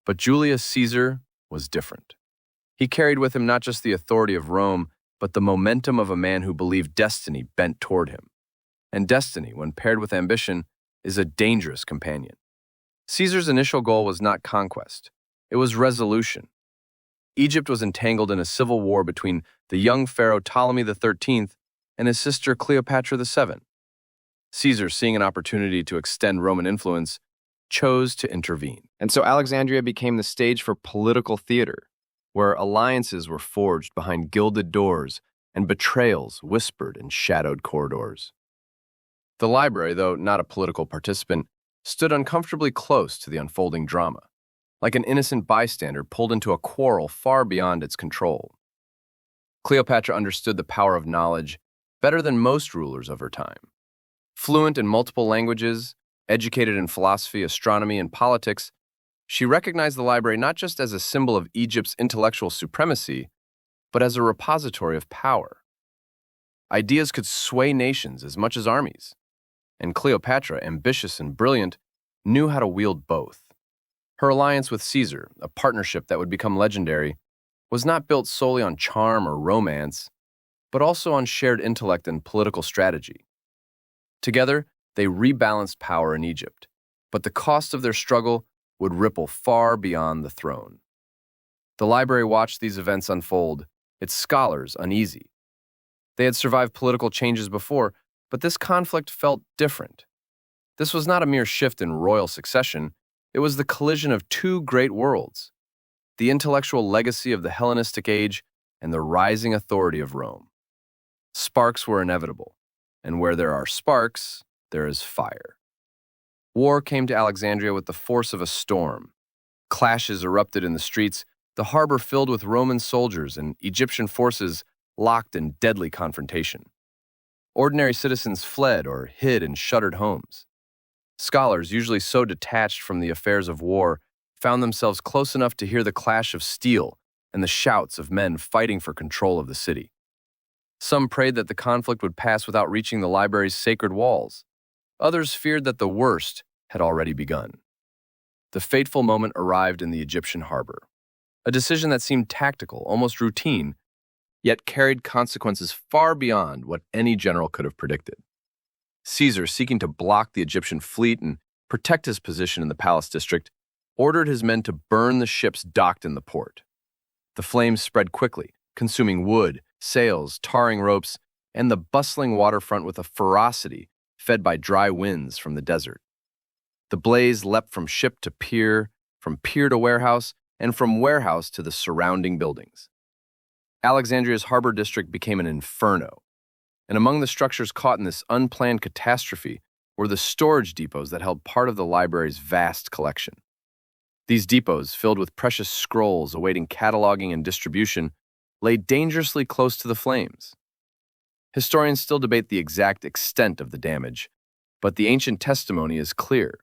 Speaker 1: But Julius Caesar was different. He carried with him not just the authority of Rome, but the momentum of a man who believed destiny bent toward him. And destiny, when paired with ambition, is a dangerous companion. Caesar's initial goal was not conquest. It was resolution. Egypt was entangled in a civil war between the young pharaoh Ptolemy XIII and his sister Cleopatra VII. Caesar, seeing an opportunity to extend Roman influence, chose to intervene. And so Alexandria became the stage for political theater, where alliances were forged behind gilded doors and betrayals whispered in shadowed corridors. The library, though not a political participant, stood uncomfortably close to the unfolding drama, like an innocent bystander pulled into a quarrel far beyond its control. Cleopatra understood the power of knowledge better than most rulers of her time. Fluent in multiple languages, educated in philosophy, astronomy, and politics, she recognized the library not just as a symbol of Egypt's intellectual supremacy, but as a repository of power. Ideas could sway nations as much as armies, and Cleopatra, ambitious and brilliant, knew how to wield both. Her alliance with Caesar, a partnership that would become legendary, was not built solely on charm or romance, but also on shared intellect and political strategy. Together, they rebalanced power in Egypt, but the cost of their struggle would ripple far beyond the throne. The library watched these events unfold, its scholars uneasy. They had survived political changes before, but this conflict felt different. This was not a mere shift in royal succession, it was the collision of two great worlds, the intellectual legacy of the Hellenistic age and the rising authority of Rome. Sparks were inevitable, and where there are sparks, there is fire. War came to Alexandria with the force of a storm. Clashes erupted in the streets, the harbor filled with Roman soldiers and Egyptian forces locked in deadly confrontation. Ordinary citizens fled or hid in shuttered homes. Scholars, usually so detached from the affairs of war, found themselves close enough to hear the clash of steel and the shouts of men fighting for control of the city. Some prayed that the conflict would pass without reaching the library's sacred walls. Others feared that the worst had already begun. The fateful moment arrived in the Egyptian harbor. A decision that seemed tactical, almost routine, yet carried consequences far beyond what any general could have predicted. Caesar, seeking to block the Egyptian fleet and protect his position in the palace district, ordered his men to burn the ships docked in the port. The flames spread quickly, consuming wood, sails, tarring ropes, and the bustling waterfront with a ferocity fed by dry winds from the desert. The blaze leapt from ship to pier, from pier to warehouse, and from warehouse to the surrounding buildings. Alexandria's harbor district became an inferno, and among the structures caught in this unplanned catastrophe were the storage depots that held part of the library's vast collection. These depots, filled with precious scrolls awaiting cataloging and distribution, lay dangerously close to the flames. Historians still debate the exact extent of the damage, but the ancient testimony is clear.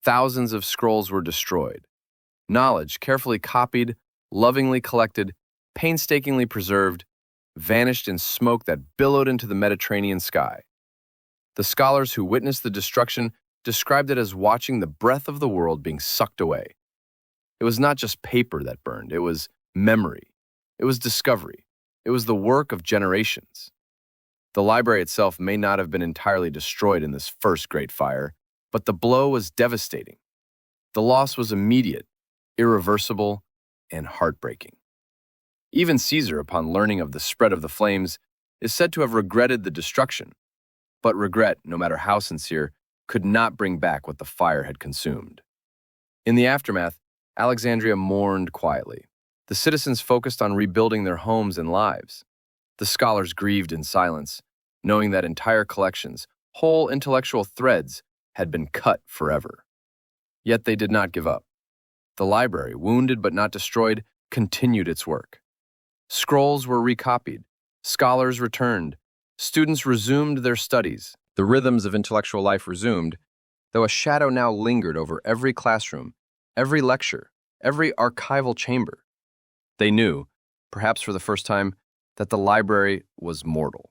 Speaker 1: Thousands of scrolls were destroyed. Knowledge, carefully copied, lovingly collected, painstakingly preserved, vanished in smoke that billowed into the Mediterranean sky. The scholars who witnessed the destruction described it as watching the breath of the world being sucked away. It was not just paper that burned, it was memory. It was discovery. It was the work of generations. The library itself may not have been entirely destroyed in this first great fire, but the blow was devastating. The loss was immediate, irreversible, and heartbreaking. Even Caesar, upon learning of the spread of the flames, is said to have regretted the destruction. But regret, no matter how sincere, could not bring back what the fire had consumed. In the aftermath, Alexandria mourned quietly. The citizens focused on rebuilding their homes and lives. The scholars grieved in silence, knowing that entire collections, whole intellectual threads, had been cut forever. Yet they did not give up. The library, wounded but not destroyed, continued its work. Scrolls were recopied, scholars returned, students resumed their studies. The rhythms of intellectual life resumed, though a shadow now lingered over every classroom, every lecture, every archival chamber. They knew, perhaps for the first time, that the library was mortal.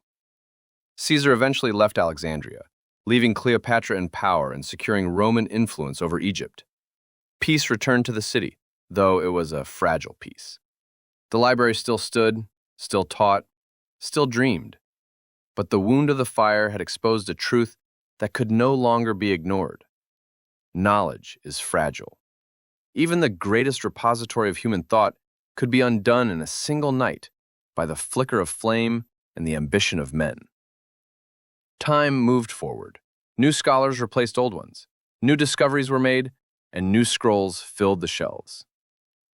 Speaker 1: Caesar eventually left Alexandria, leaving Cleopatra in power and securing Roman influence over Egypt. Peace returned to the city, though it was a fragile peace. The library still stood, still taught, still dreamed. But the wound of the fire had exposed a truth that could no longer be ignored. Knowledge is fragile. Even the greatest repository of human thought could be undone in a single night by the flicker of flame and the ambition of men. Time moved forward. New scholars replaced old ones. New discoveries were made, and new scrolls filled the shelves.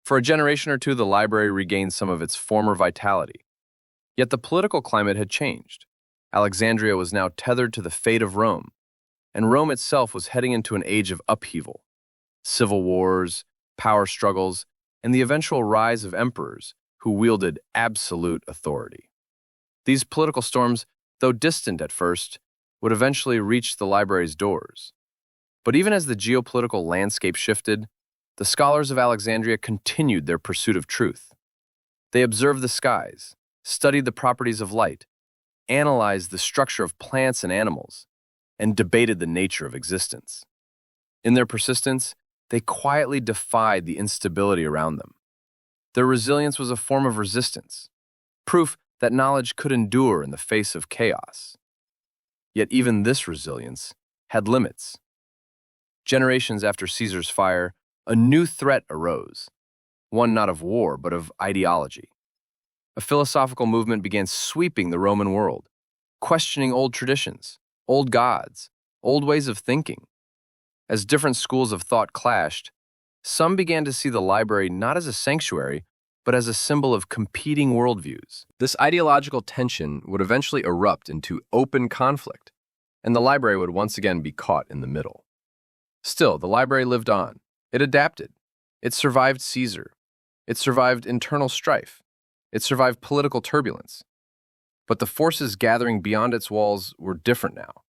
Speaker 1: For a generation or two, the library regained some of its former vitality. Yet the political climate had changed. Alexandria was now tethered to the fate of Rome, and Rome itself was heading into an age of upheaval. Civil wars, power struggles, and the eventual rise of emperors who wielded absolute authority. These political storms, though distant at first, would eventually reach the library's doors. But even as the geopolitical landscape shifted, the scholars of Alexandria continued their pursuit of truth. They observed the skies, studied the properties of light, analyzed the structure of plants and animals, and debated the nature of existence. In their persistence, they quietly defied the instability around them. Their resilience was a form of resistance, proof that knowledge could endure in the face of chaos. Yet even this resilience had limits. Generations after Caesar's fire, a new threat arose, one not of war but of ideology. A philosophical movement began sweeping the Roman world, questioning old traditions, old gods, old ways of thinking. As different schools of thought clashed, some began to see the library not as a sanctuary, but as a symbol of competing worldviews. This ideological tension would eventually erupt into open conflict, and the library would once again be caught in the middle. Still, the library lived on. It adapted. It survived Caesar. It survived internal strife. It survived political turbulence. But the forces gathering beyond its walls were different now,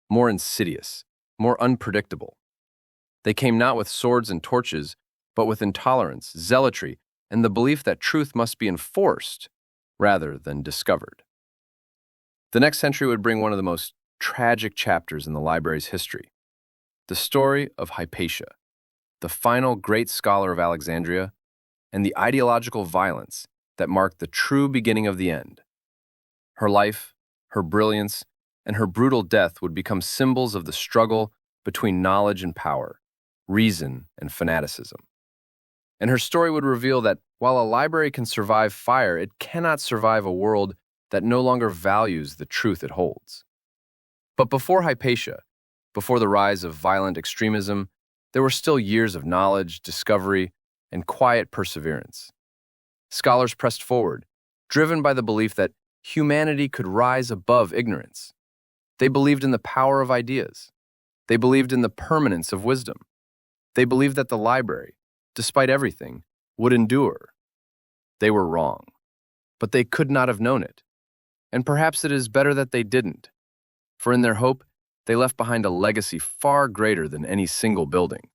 Speaker 1: more insidious, more unpredictable. They came not with swords and torches, but with intolerance, zealotry, and the belief that truth must be enforced rather than discovered. The next century would bring one of the most tragic chapters in the library's history, the story of Hypatia, the final great scholar of Alexandria, and the ideological violence that marked the true beginning of the end. Her life, her brilliance, and her brutal death would become symbols of the struggle between knowledge and power, reason and fanaticism. And her story would reveal that while a library can survive fire, it cannot survive a world that no longer values the truth it holds. But before Hypatia, before the rise of violent extremism, there were still years of knowledge, discovery, and quiet perseverance. Scholars pressed forward, driven by the belief that humanity could rise above ignorance. They believed in the power of ideas. They believed in the permanence of wisdom. They believed that the library, despite everything, would endure. They were wrong, but they could not have known it. And perhaps it is better that they didn't, for in their hope, they left behind a legacy far greater than any single building,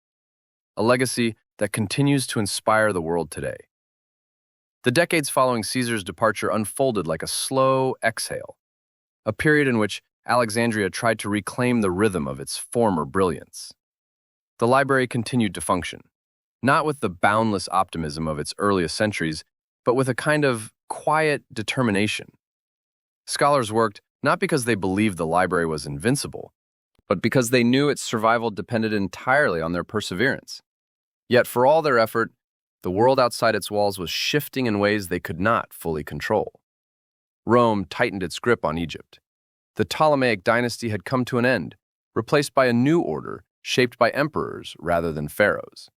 Speaker 1: a legacy that continues to inspire the world today. The decades following Caesar's departure unfolded like a slow exhale, a period in which Alexandria tried to reclaim the rhythm of its former brilliance. The library continued to function, not with the boundless optimism of its earliest centuries, but with a kind of quiet determination. Scholars worked not because they believed the library was invincible, but because they knew its survival depended entirely on their perseverance. Yet for all their effort, the world outside its walls was shifting in ways they could not fully control. Rome tightened its grip on Egypt. The Ptolemaic dynasty had come to an end, replaced by a new order shaped by emperors rather than pharaohs.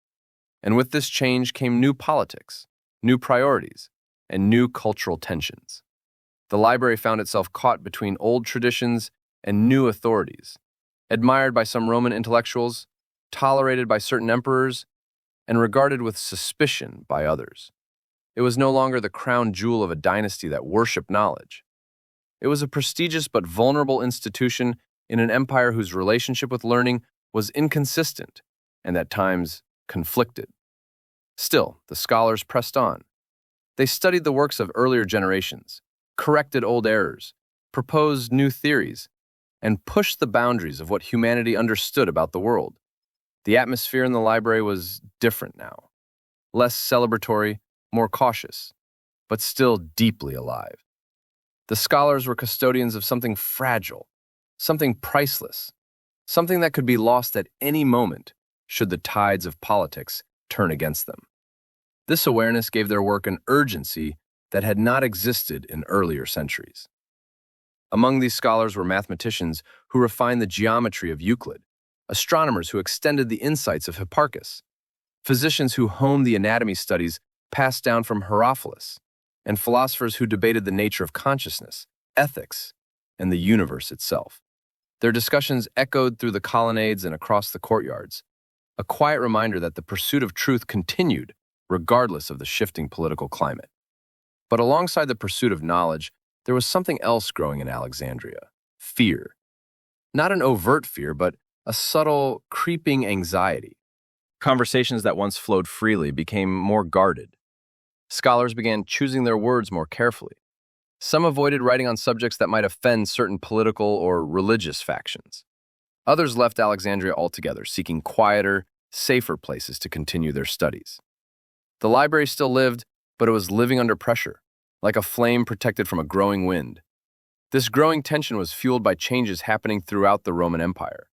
Speaker 1: And with this change came new politics, new priorities, and new cultural tensions. The library found itself caught between old traditions and new authorities, admired by some Roman intellectuals, tolerated by certain emperors, and regarded with suspicion by others. It was no longer the crown jewel of a dynasty that worshipped knowledge. It was a prestigious but vulnerable institution in an empire whose relationship with learning was inconsistent and at times conflicted. Still, the scholars pressed on. They studied the works of earlier generations, corrected old errors, proposed new theories, and pushed the boundaries of what humanity understood about the world. The atmosphere in the library was different now, less celebratory, more cautious, but still deeply alive. The scholars were custodians of something fragile, something priceless, something that could be lost at any moment should the tides of politics turn against them. This awareness gave their work an urgency that had not existed in earlier centuries. Among these scholars were mathematicians who refined the geometry of Euclid, astronomers who extended the insights of Hipparchus, physicians who honed the anatomy studies passed down from Herophilus, and philosophers who debated the nature of consciousness, ethics, and the universe itself. Their discussions echoed through the colonnades and across the courtyards, a quiet reminder that the pursuit of truth continued regardless of the shifting political climate. But alongside the pursuit of knowledge, there was something else growing in Alexandria: fear. Not an overt fear, but a subtle, creeping anxiety. Conversations that once flowed freely became more guarded. Scholars began choosing their words more carefully. Some avoided writing on subjects that might offend certain political or religious factions. Others left Alexandria altogether, seeking quieter, safer places to continue their studies. The library still lived, but it was living under pressure, like a flame protected from a growing wind. This growing tension was fueled by changes happening throughout the Roman Empire.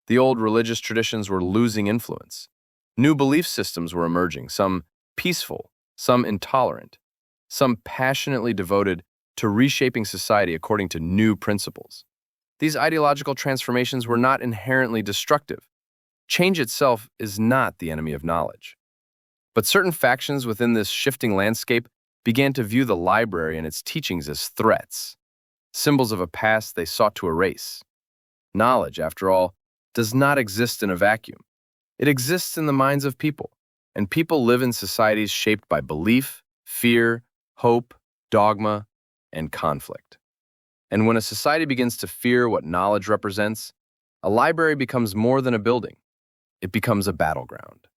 Speaker 1: The old religious traditions were losing influence. New belief systems were emerging, some peaceful, some intolerant, some passionately devoted to reshaping society according to new principles. These ideological transformations were not inherently destructive. Change itself is not the enemy of knowledge. But certain factions within this shifting landscape began to view the library and its teachings as threats, symbols of a past they sought to erase. Knowledge, after all, does not exist in a vacuum. It exists in the minds of people, and people live in societies shaped by belief, fear, hope, dogma, and conflict. And when a society begins to fear what knowledge represents, a library becomes more than a building. It becomes a battleground.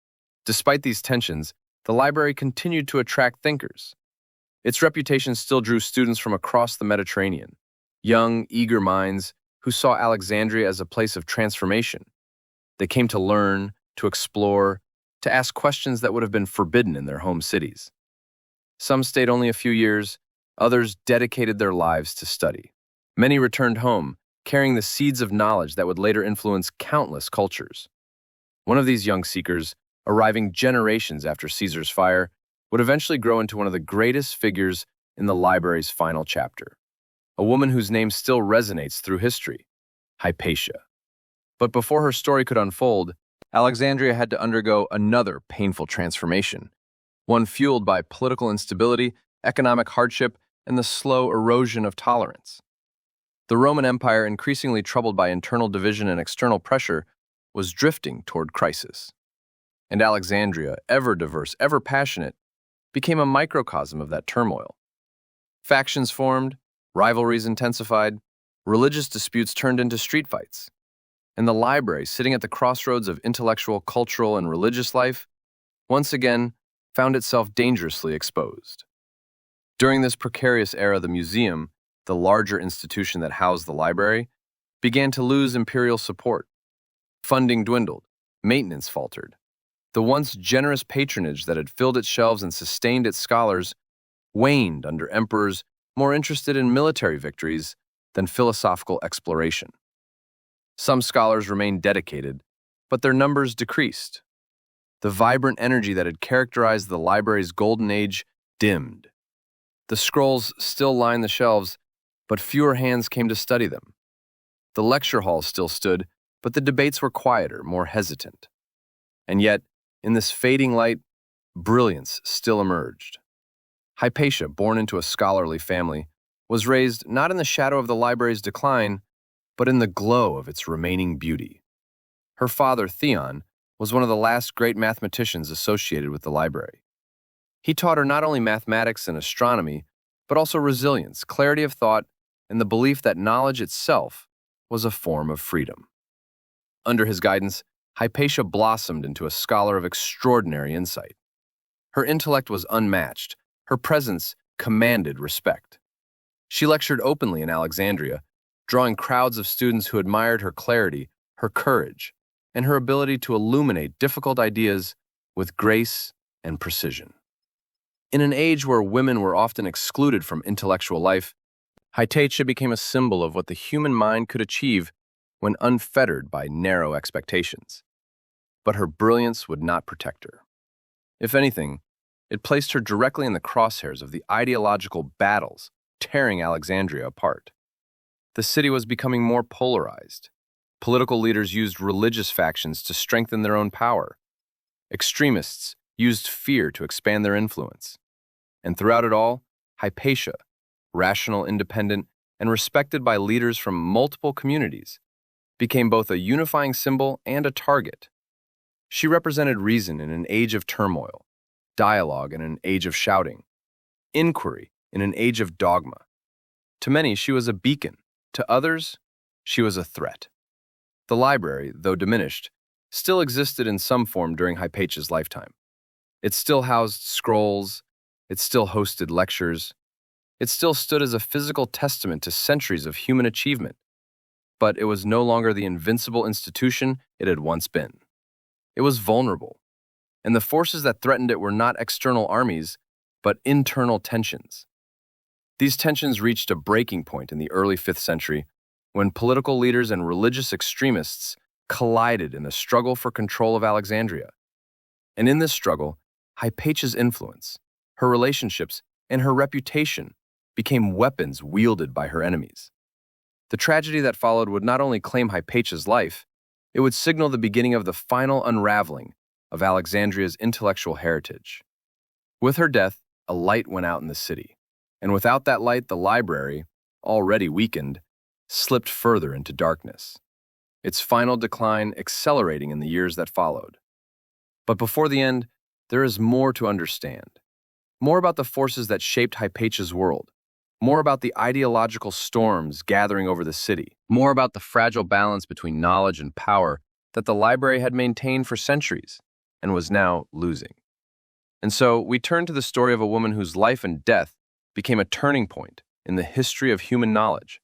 Speaker 1: Despite these tensions, the library continued to attract thinkers. Its reputation still drew students from across the Mediterranean, young, eager minds who saw Alexandria as a place of transformation. They came to learn, to explore, to ask questions that would have been forbidden in their home cities. Some stayed only a few years, others dedicated their lives to study. Many returned home, carrying the seeds of knowledge that would later influence countless cultures. One of these young seekers arriving generations after Caesar's fire, would eventually grow into one of the greatest figures in the library's final chapter, a woman whose name still resonates through history, Hypatia. But before her story could unfold, Alexandria had to undergo another painful transformation, one fueled by political instability, economic hardship, and the slow erosion of tolerance. The Roman Empire, increasingly troubled by internal division and external pressure, was drifting toward crisis. And Alexandria, ever diverse, ever passionate, became a microcosm of that turmoil. Factions formed, rivalries intensified, religious disputes turned into street fights, and the library, sitting at the crossroads of intellectual, cultural, and religious life, once again found itself dangerously exposed. During this precarious era, the museum, the larger institution that housed the library, began to lose imperial support. Funding dwindled, maintenance faltered. The once generous patronage that had filled its shelves and sustained its scholars waned under emperors more interested in military victories than philosophical exploration. Some scholars remained dedicated, but their numbers decreased. The vibrant energy that had characterized the library's golden age dimmed. The scrolls still lined the shelves, but fewer hands came to study them. The lecture halls still stood, but the debates were quieter, more hesitant. And yet, in this fading light, brilliance still emerged. Hypatia, born into a scholarly family, was raised not in the shadow of the library's decline, but in the glow of its remaining beauty. Her father, Theon, was one of the last great mathematicians associated with the library. He taught her not only mathematics and astronomy, but also resilience, clarity of thought, and the belief that knowledge itself was a form of freedom. Under his guidance, Hypatia blossomed into a scholar of extraordinary insight. Her intellect was unmatched, her presence commanded respect. She lectured openly in Alexandria, drawing crowds of students who admired her clarity, her courage, and her ability to illuminate difficult ideas with grace and precision. In an age where women were often excluded from intellectual life, Hypatia became a symbol of what the human mind could achieve when unfettered by narrow expectations. But her brilliance would not protect her. If anything, it placed her directly in the crosshairs of the ideological battles tearing Alexandria apart. The city was becoming more polarized. Political leaders used religious factions to strengthen their own power. Extremists used fear to expand their influence. And throughout it all, Hypatia, rational, independent, and respected by leaders from multiple communities, became both a unifying symbol and a target. She represented reason in an age of turmoil, dialogue in an age of shouting, inquiry in an age of dogma. To many, she was a beacon. To others, she was a threat. The library, though diminished, still existed in some form during Hypatia's lifetime. It still housed scrolls, it still hosted lectures, it still stood as a physical testament to centuries of human achievement. But it was no longer the invincible institution it had once been. It was vulnerable, and the forces that threatened it were not external armies, but internal tensions. These tensions reached a breaking point in the early 5th century when political leaders and religious extremists collided in a struggle for control of Alexandria. And in this struggle, Hypatia's influence, her relationships, and her reputation became weapons wielded by her enemies. The tragedy that followed would not only claim Hypatia's life, it would signal the beginning of the final unraveling of Alexandria's intellectual heritage. With her death, a light went out in the city, and without that light, the library, already weakened, slipped further into darkness, its final decline accelerating in the years that followed. But before the end, there is more to understand. More about the forces that shaped Hypatia's world. More about the ideological storms gathering over the city. More about the fragile balance between knowledge and power that the library had maintained for centuries and was now losing. And so we turn to the story of a woman whose life and death became a turning point in the history of human knowledge,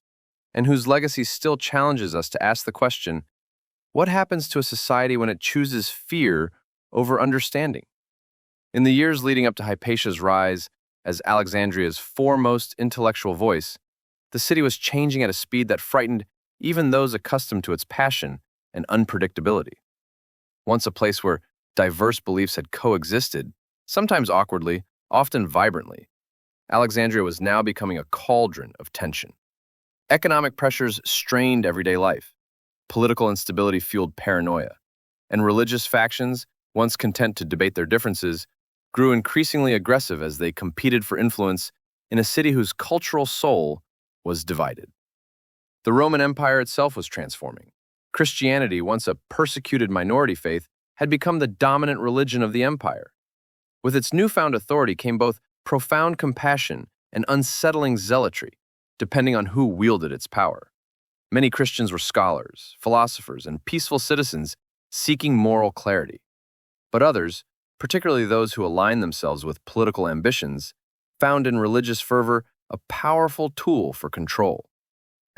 Speaker 1: and whose legacy still challenges us to ask the question, what happens to a society when it chooses fear over understanding? In the years leading up to Hypatia's rise as Alexandria's foremost intellectual voice, the city was changing at a speed that frightened even those accustomed to its passion and unpredictability. Once a place where Diverse beliefs had coexisted, sometimes awkwardly, often vibrantly. Alexandria was now becoming a cauldron of tension. Economic pressures strained everyday life. Political instability fueled paranoia. And religious factions, once content to debate their differences, grew increasingly aggressive as they competed for influence in a city whose cultural soul was divided. The Roman Empire itself was transforming. Christianity, once a persecuted minority faith, had become the dominant religion of the empire. With its newfound authority came both profound compassion and unsettling zealotry, depending on who wielded its power. Many Christians were scholars, philosophers, and peaceful citizens seeking moral clarity. But others, particularly those who aligned themselves with political ambitions, found in religious fervor a powerful tool for control.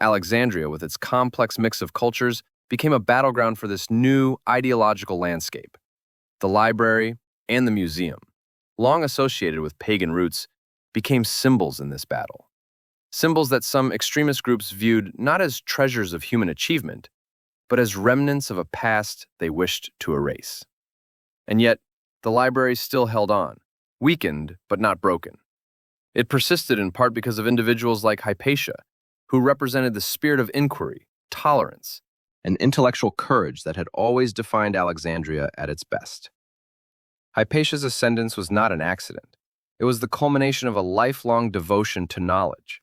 Speaker 1: Alexandria, with its complex mix of cultures, became a battleground for this new ideological landscape. The library and the museum, long associated with pagan roots, became symbols in this battle. Symbols that some extremist groups viewed not as treasures of human achievement, but as remnants of a past they wished to erase. And yet, the library still held on, weakened but not broken. It persisted in part because of individuals like Hypatia, who represented the spirit of inquiry, tolerance, and intellectual courage that had always defined Alexandria at its best. Hypatia's ascendance was not an accident. It was the culmination of a lifelong devotion to knowledge.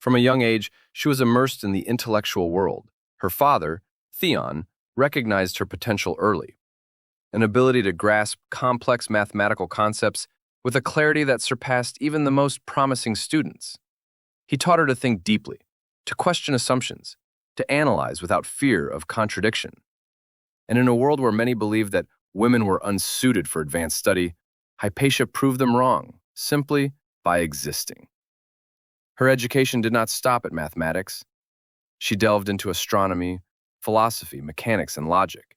Speaker 1: From a young age, she was immersed in the intellectual world. Her father, Theon, recognized her potential early, an ability to grasp complex mathematical concepts with a clarity that surpassed even the most promising students. He taught her to think deeply, to question assumptions, to analyze without fear of contradiction. And in a world where many believed that women were unsuited for advanced study, Hypatia proved them wrong, simply by existing. Her education did not stop at mathematics. She delved into astronomy, philosophy, mechanics, and logic.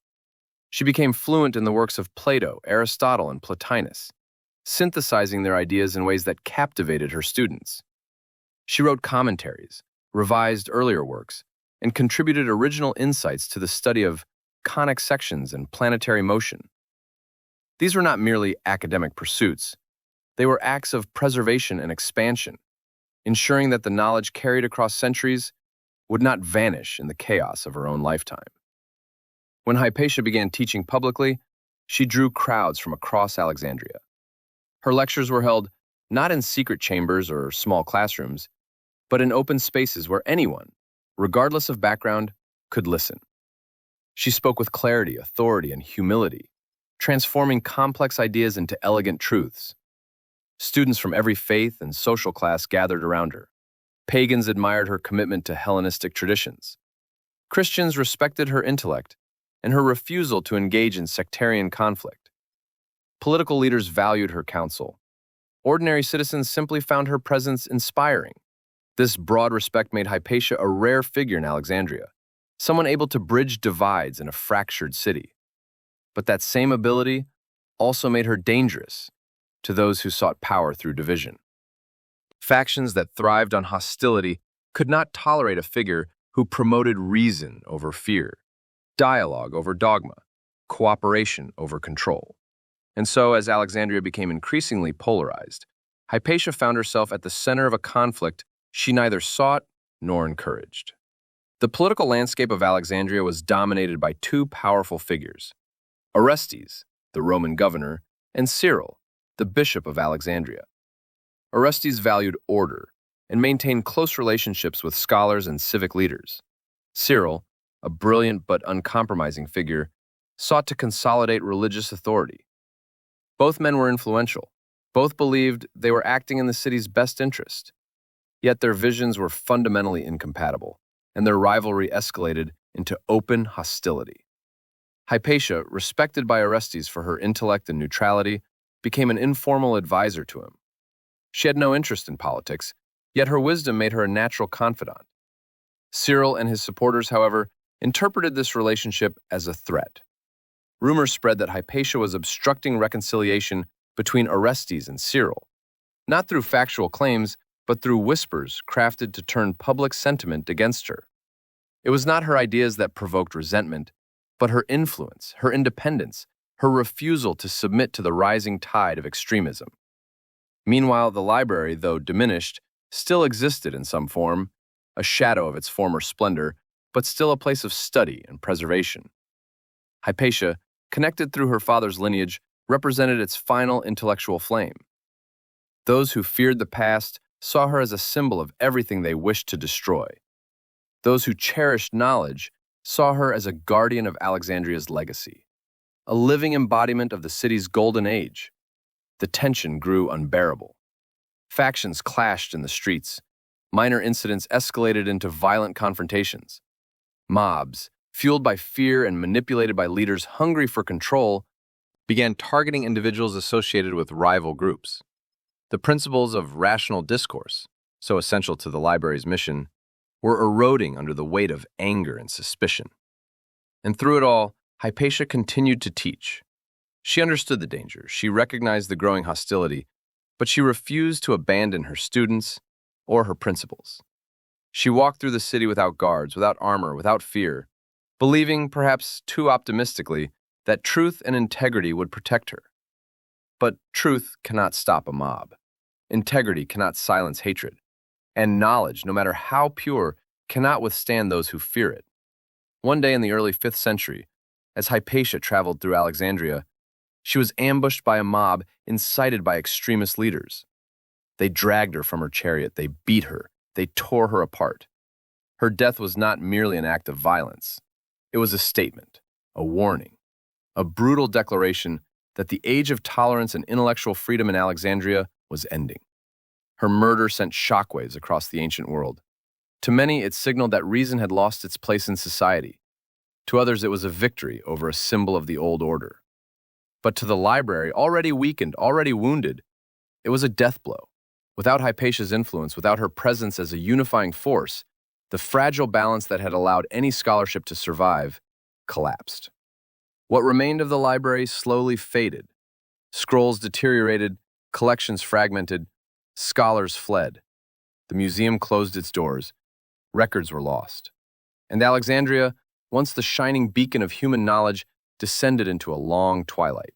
Speaker 1: She became fluent in the works of Plato, Aristotle, and Plotinus, synthesizing their ideas in ways that captivated her students. She wrote commentaries, revised earlier works, and contributed original insights to the study of conic sections and planetary motion. These were not merely academic pursuits. They were acts of preservation and expansion, ensuring that the knowledge carried across centuries would not vanish in the chaos of her own lifetime. When Hypatia began teaching publicly, she drew crowds from across Alexandria. Her lectures were held not in secret chambers or small classrooms, but in open spaces where anyone, regardless of background, could listen. She spoke with clarity, authority, and humility, transforming complex ideas into elegant truths. Students from every faith and social class gathered around her. Pagans admired her commitment to Hellenistic traditions. Christians respected her intellect and her refusal to engage in sectarian conflict. Political leaders valued her counsel. Ordinary citizens simply found her presence inspiring. This broad respect made Hypatia a rare figure in Alexandria, someone able to bridge divides in a fractured city. But that same ability also made her dangerous to those who sought power through division. Factions that thrived on hostility could not tolerate a figure who promoted reason over fear, dialogue over dogma, cooperation over control. And so, as Alexandria became increasingly polarized, Hypatia found herself at the center of a conflict she neither sought nor encouraged. The political landscape of Alexandria was dominated by two powerful figures: Orestes, the Roman governor, and Cyril, the bishop of Alexandria. Orestes valued order and maintained close relationships with scholars and civic leaders. Cyril, a brilliant but uncompromising figure, sought to consolidate religious authority. Both men were influential. Both believed they were acting in the city's best interest. Yet their visions were fundamentally incompatible, and their rivalry escalated into open hostility. Hypatia, respected by Orestes for her intellect and neutrality, became an informal advisor to him. She had no interest in politics, yet her wisdom made her a natural confidant. Cyril and his supporters, however, interpreted this relationship as a threat. Rumors spread that Hypatia was obstructing reconciliation between Orestes and Cyril, not through factual claims, but through whispers crafted to turn public sentiment against her. It was not her ideas that provoked resentment, but her influence, her independence, her refusal to submit to the rising tide of extremism. Meanwhile, the library, though diminished, still existed in some form, a shadow of its former splendor, but still a place of study and preservation. Hypatia, connected through her father's lineage, represented its final intellectual flame. Those who feared the past saw her as a symbol of everything they wished to destroy. Those who cherished knowledge saw her as a guardian of Alexandria's legacy, a living embodiment of the city's golden age. The tension grew unbearable. Factions clashed in the streets. Minor incidents escalated into violent confrontations. Mobs, fueled by fear and manipulated by leaders hungry for control, began targeting individuals associated with rival groups. The principles of rational discourse, so essential to the library's mission, were eroding under the weight of anger and suspicion. And through it all, Hypatia continued to teach. She understood the danger, she recognized the growing hostility, but she refused to abandon her students or her principles. She walked through the city without guards, without armor, without fear, believing, perhaps too optimistically, that truth and integrity would protect her. But truth cannot stop a mob. Integrity cannot silence hatred. And knowledge, no matter how pure, cannot withstand those who fear it. One day in the early 5th century, as Hypatia traveled through Alexandria, she was ambushed by a mob incited by extremist leaders. They dragged her from her chariot, they beat her, they tore her apart. Her death was not merely an act of violence. It was a statement, a warning, a brutal declaration that the age of tolerance and intellectual freedom in Alexandria was ending. Her murder sent shockwaves across the ancient world. To many, it signaled that reason had lost its place in society. To others, it was a victory over a symbol of the old order. But to the library, already weakened, already wounded, it was a death blow. Without Hypatia's influence, without her presence as a unifying force, the fragile balance that had allowed any scholarship to survive collapsed. What remained of the library slowly faded. Scrolls deteriorated, collections fragmented, scholars fled. The museum closed its doors. Records were lost. And Alexandria, once the shining beacon of human knowledge, descended into a long twilight.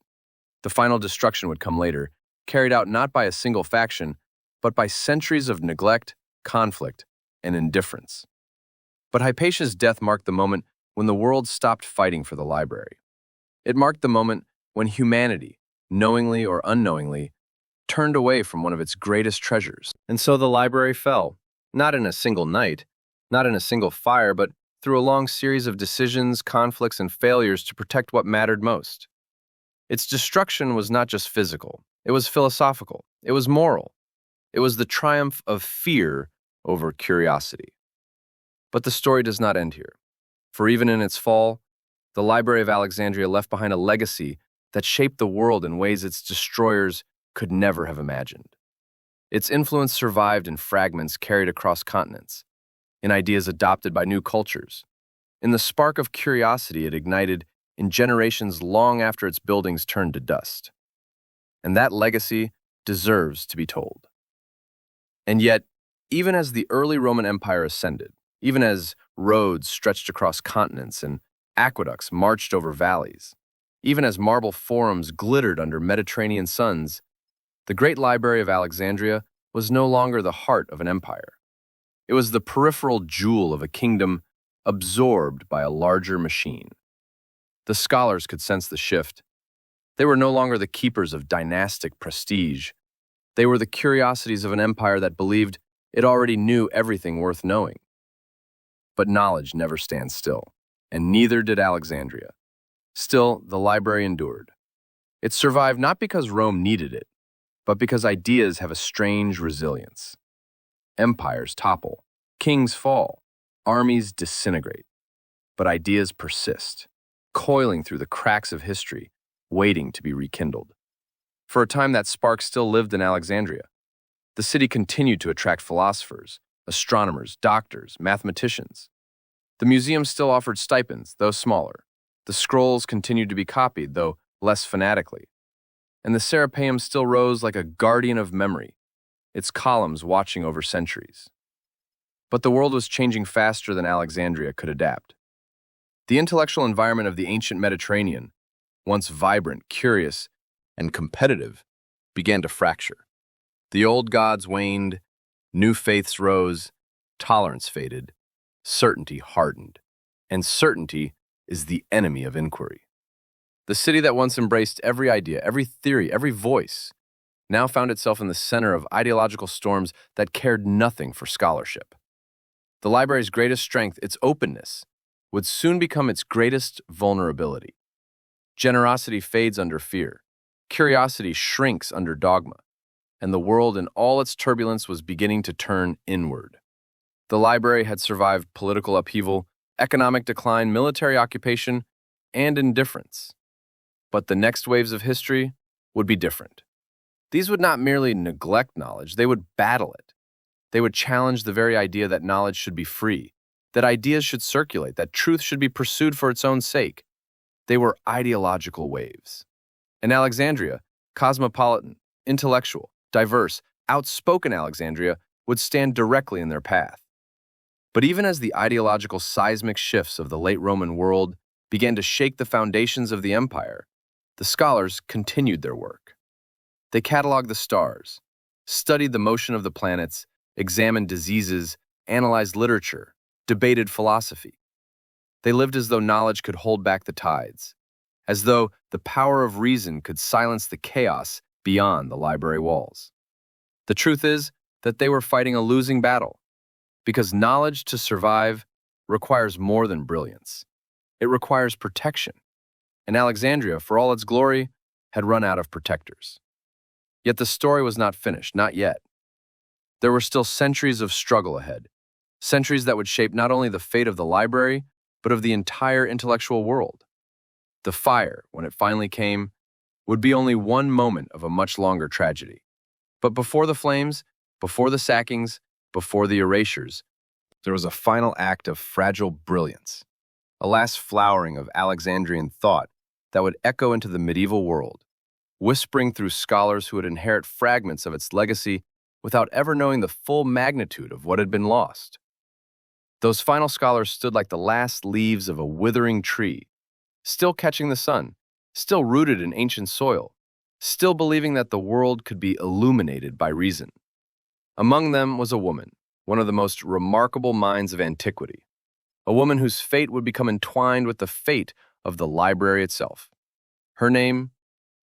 Speaker 1: The final destruction would come later, carried out not by a single faction, but by centuries of neglect, conflict, and indifference. But Hypatia's death marked the moment when the world stopped fighting for the library. It marked the moment when humanity, knowingly or unknowingly, turned away from one of its greatest treasures. And so the library fell, not in a single night, not in a single fire, but through a long series of decisions, conflicts, and failures to protect what mattered most. Its destruction was not just physical, it was philosophical, it was moral. It was the triumph of fear over curiosity. But the story does not end here, for even in its fall, the Library of Alexandria left behind a legacy that shaped the world in ways its destroyers could never have imagined. Its influence survived in fragments carried across continents, in ideas adopted by new cultures, in the spark of curiosity it ignited in generations long after its buildings turned to dust. And that legacy deserves to be told. And yet, even as the early Roman Empire ascended, even as roads stretched across continents and aqueducts marched over valleys, even as marble forums glittered under Mediterranean suns, the great Library of Alexandria was no longer the heart of an empire. It was the peripheral jewel of a kingdom absorbed by a larger machine. The scholars could sense the shift. They were no longer the keepers of dynastic prestige. They were the curiosities of an empire that believed it already knew everything worth knowing. But knowledge never stands still, and neither did Alexandria. Still, the library endured. It survived not because Rome needed it, but because ideas have a strange resilience. Empires topple, kings fall, armies disintegrate, but ideas persist, coiling through the cracks of history, waiting to be rekindled. For a time, that spark still lived in Alexandria. The city continued to attract philosophers, astronomers, doctors, mathematicians. The museum still offered stipends, though smaller. The scrolls continued to be copied, though less fanatically. And the Serapeum still rose like a guardian of memory, its columns watching over centuries. But the world was changing faster than Alexandria could adapt. The intellectual environment of the ancient Mediterranean, once vibrant, curious, and competitive, began to fracture. The old gods waned, new faiths rose, tolerance faded, certainty hardened, and certainty is the enemy of inquiry. The city that once embraced every idea, every theory, every voice, now found itself in the center of ideological storms that cared nothing for scholarship. The library's greatest strength, its openness, would soon become its greatest vulnerability. Generosity fades under fear, curiosity shrinks under dogma, and the world in all its turbulence was beginning to turn inward. The library had survived political upheaval, economic decline, military occupation, and indifference. But the next waves of history would be different. These would not merely neglect knowledge, they would battle it. They would challenge the very idea that knowledge should be free, that ideas should circulate, that truth should be pursued for its own sake. They were ideological waves. In Alexandria, cosmopolitan, intellectual, diverse, outspoken Alexandria would stand directly in their path. But even as the ideological seismic shifts of the late Roman world began to shake the foundations of the empire, the scholars continued their work. They cataloged the stars, studied the motion of the planets, examined diseases, analyzed literature, debated philosophy. They lived as though knowledge could hold back the tides, as though the power of reason could silence the chaos beyond the library walls. The truth is that they were fighting a losing battle, because knowledge to survive requires more than brilliance. It requires protection, and Alexandria, for all its glory, had run out of protectors. Yet the story was not finished, not yet. There were still centuries of struggle ahead, centuries that would shape not only the fate of the library, but of the entire intellectual world. The fire, when it finally came, would be only one moment of a much longer tragedy. But before the flames, before the sackings, before the erasures, there was a final act of fragile brilliance, a last flowering of Alexandrian thought that would echo into the medieval world, whispering through scholars who would inherit fragments of its legacy without ever knowing the full magnitude of what had been lost. Those final scholars stood like the last leaves of a withering tree, still catching the sun, still rooted in ancient soil, still believing that the world could be illuminated by reason. Among them was a woman, one of the most remarkable minds of antiquity, a woman whose fate would become entwined with the fate of the library itself. Her name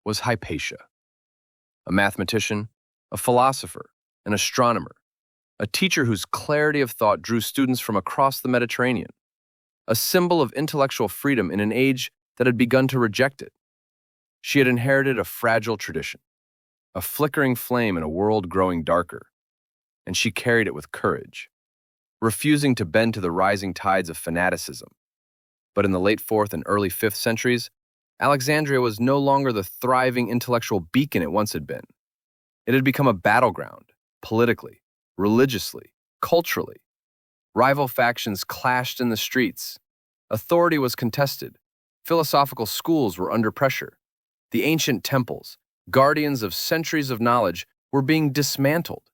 Speaker 1: was Hypatia, a mathematician, a philosopher, an astronomer, a teacher whose clarity of thought drew students from across the Mediterranean, a symbol of intellectual freedom in an age that had begun to reject it. She had inherited a fragile tradition, a flickering flame in a world growing darker, and she carried it with courage, refusing to bend to the rising tides of fanaticism. But in the late 4th and early 5th centuries, Alexandria was no longer the thriving intellectual beacon it once had been. It had become a battleground, politically, religiously, culturally. Rival factions clashed in the streets. Authority was contested. Philosophical schools were under pressure. The ancient temples, guardians of centuries of knowledge, were being dismantled.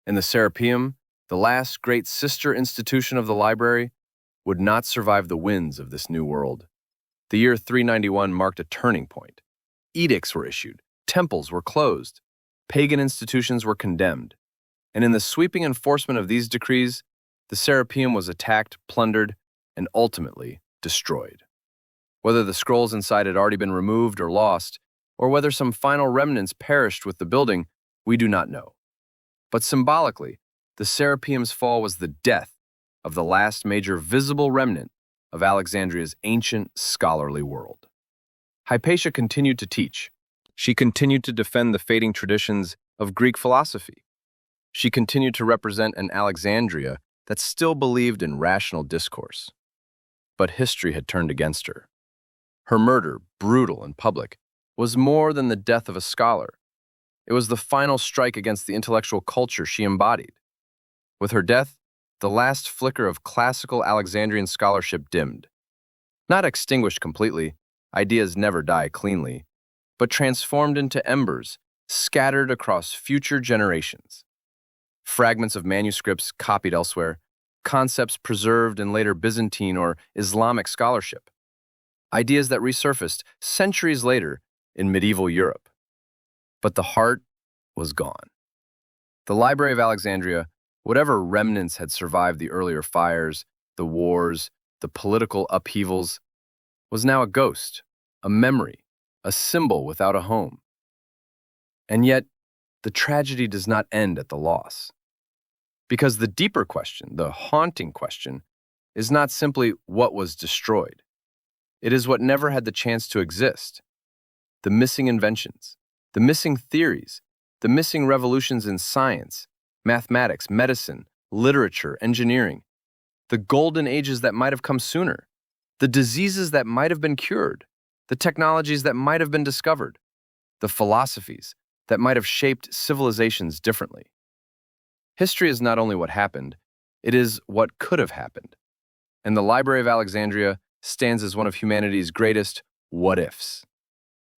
Speaker 1: And the Serapeum, the last great sister institution of the library, would not survive the winds of this new world. The year 391 marked a turning point. Edicts were issued, temples were closed, pagan institutions were condemned, and in the sweeping enforcement of these decrees, the Serapeum was attacked, plundered, and ultimately destroyed. Whether the scrolls inside had already been removed or lost, or whether some final remnants perished with the building, we do not know. But symbolically, the Serapeum's fall was the death of the last major visible remnant of Alexandria's ancient scholarly world. Hypatia continued to teach. She continued to defend the fading traditions of Greek philosophy. She continued to represent an Alexandria that still believed in rational discourse. But history had turned against her. Her murder, brutal and public, was more than the death of a scholar. It was the final strike against the intellectual culture she embodied. With her death, the last flicker of classical Alexandrian scholarship dimmed. Not extinguished completely, ideas never die cleanly, but transformed into embers, scattered across future generations. Fragments of manuscripts copied elsewhere, concepts preserved in later Byzantine or Islamic scholarship. ideas that resurfaced centuries later in medieval Europe. But the heart was gone. The Library of Alexandria, whatever remnants had survived the earlier fires, the wars, the political upheavals, was now a ghost, a memory, a symbol without a home. And yet, the tragedy does not end at the loss. Because the deeper question, the haunting question, is not simply what was destroyed. It is what never had the chance to exist. The missing inventions, the missing theories, the missing revolutions in science, mathematics, medicine, literature, engineering, the golden ages that might have come sooner, the diseases that might have been cured, the technologies that might have been discovered, the philosophies that might have shaped civilizations differently. History is not only what happened, it is what could have happened. And the Library of Alexandria stands as one of humanity's greatest what-ifs.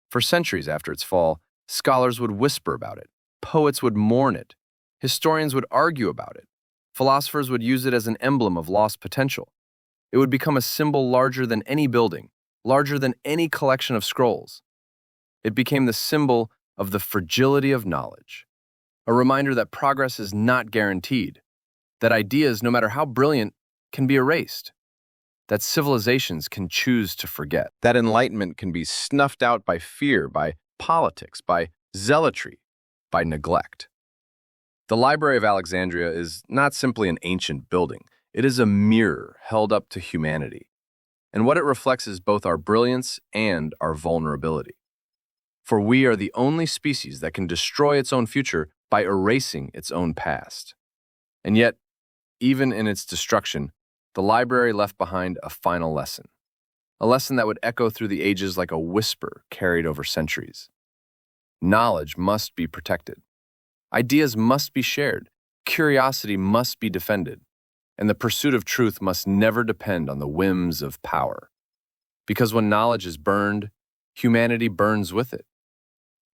Speaker 1: For centuries after its fall, scholars would whisper about it, poets would mourn it, historians would argue about it, philosophers would use it as an emblem of lost potential. It would become a symbol larger than any building, larger than any collection of scrolls. It became the symbol of the fragility of knowledge, a reminder that progress is not guaranteed, that ideas, no matter how brilliant, can be erased, that civilizations can choose to forget, that enlightenment can be snuffed out by fear, by politics, by zealotry, by neglect. The Library of Alexandria is not simply an ancient building. It is a mirror held up to humanity, and what it reflects is both our brilliance and our vulnerability. For we are the only species that can destroy its own future by erasing its own past. And yet, even in its destruction, the library left behind a final lesson, a lesson that would echo through the ages like a whisper carried over centuries. Knowledge must be protected. Ideas must be shared. Curiosity must be defended. And the pursuit of truth must never depend on the whims of power. Because when knowledge is burned, humanity burns with it.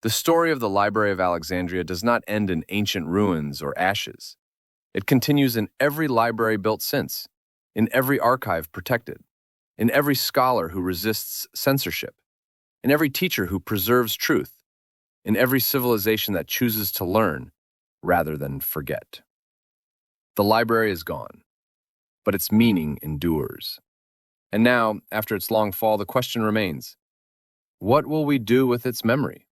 Speaker 1: The story of the Library of Alexandria does not end in ancient ruins or ashes. It continues in every library built since, in every archive protected, in every scholar who resists censorship, in every teacher who preserves truth, in every civilization that chooses to learn rather than forget. The library is gone, but its meaning endures. And now, after its long fall, the question remains, what will we do with its memory?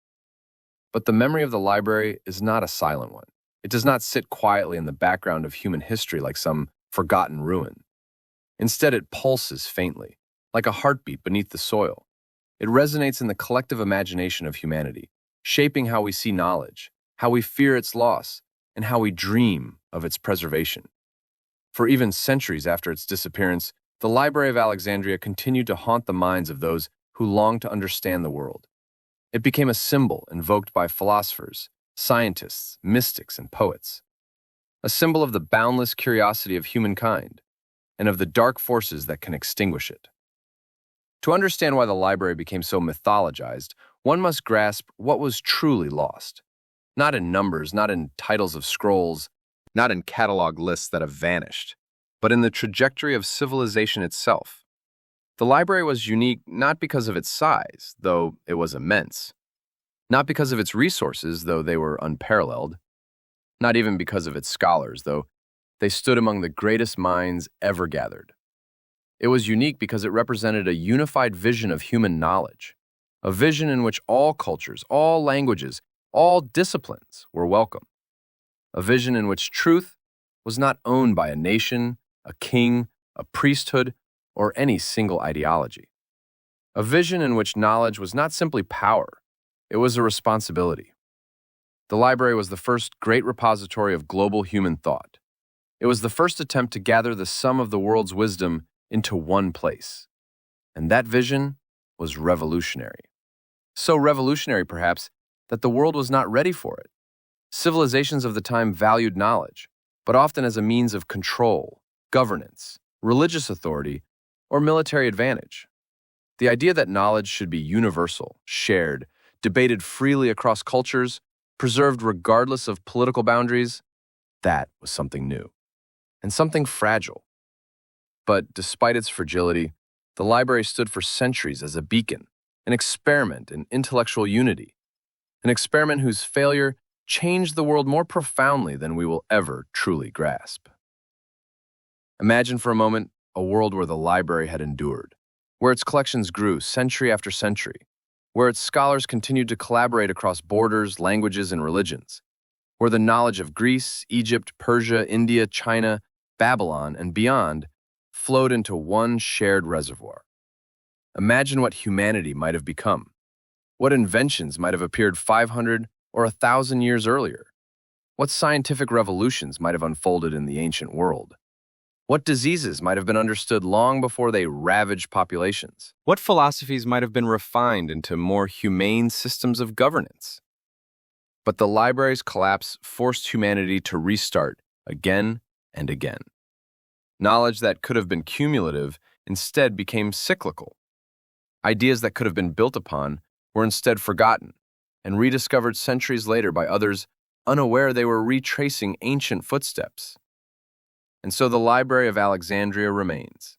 Speaker 1: But the memory of the library is not a silent one. It does not sit quietly in the background of human history like some forgotten ruin. Instead, it pulses faintly, like a heartbeat beneath the soil. It resonates in the collective imagination of humanity, shaping how we see knowledge, how we fear its loss, and how we dream of its preservation. For even centuries after its disappearance, the Library of Alexandria continued to haunt the minds of those who longed to understand the world. It became a symbol invoked by philosophers, scientists, mystics, and poets. A symbol of the boundless curiosity of humankind and of the dark forces that can extinguish it. To understand why the library became so mythologized, one must grasp what was truly lost. Not in numbers, not in titles of scrolls, not in catalog lists that have vanished, but in the trajectory of civilization itself. The library was unique not because of its size, though it was immense, not because of its resources, though they were unparalleled, not even because of its scholars, though they stood among the greatest minds ever gathered. It was unique because it represented a unified vision of human knowledge, a vision in which all cultures, all languages, all disciplines were welcome, a vision in which truth was not owned by a nation, a king, a priesthood, or any single ideology. A vision in which knowledge was not simply power, it was a responsibility. The library was the first great repository of global human thought. It was the first attempt to gather the sum of the world's wisdom into one place. And that vision was revolutionary. So revolutionary, perhaps, that the world was not ready for it. Civilizations of the time valued knowledge, but often as a means of control, governance, religious authority, or military advantage. The idea that knowledge should be universal, shared, debated freely across cultures, preserved regardless of political boundaries, that was something new, and something fragile. But despite its fragility, The library stood for centuries as a beacon, an experiment in intellectual unity, an experiment whose failure changed the world more profoundly than we will ever truly grasp. Imagine for a moment a world where the library had endured, where its collections grew century after century, where its scholars continued to collaborate across borders, languages, and religions, where the knowledge of Greece, Egypt, Persia, India, China, Babylon, and beyond flowed into one shared reservoir. Imagine what humanity might have become, what inventions might have appeared 500 or 1,000 years earlier, what scientific revolutions might have unfolded in the ancient world, what diseases might have been understood long before they ravaged populations, what philosophies might have been refined into more humane systems of governance. But the library's collapse forced humanity to restart again and again. Knowledge that could have been cumulative instead became cyclical. Ideas that could have been built upon were instead forgotten and rediscovered centuries later by others unaware they were retracing ancient footsteps. And so the Library of Alexandria remains,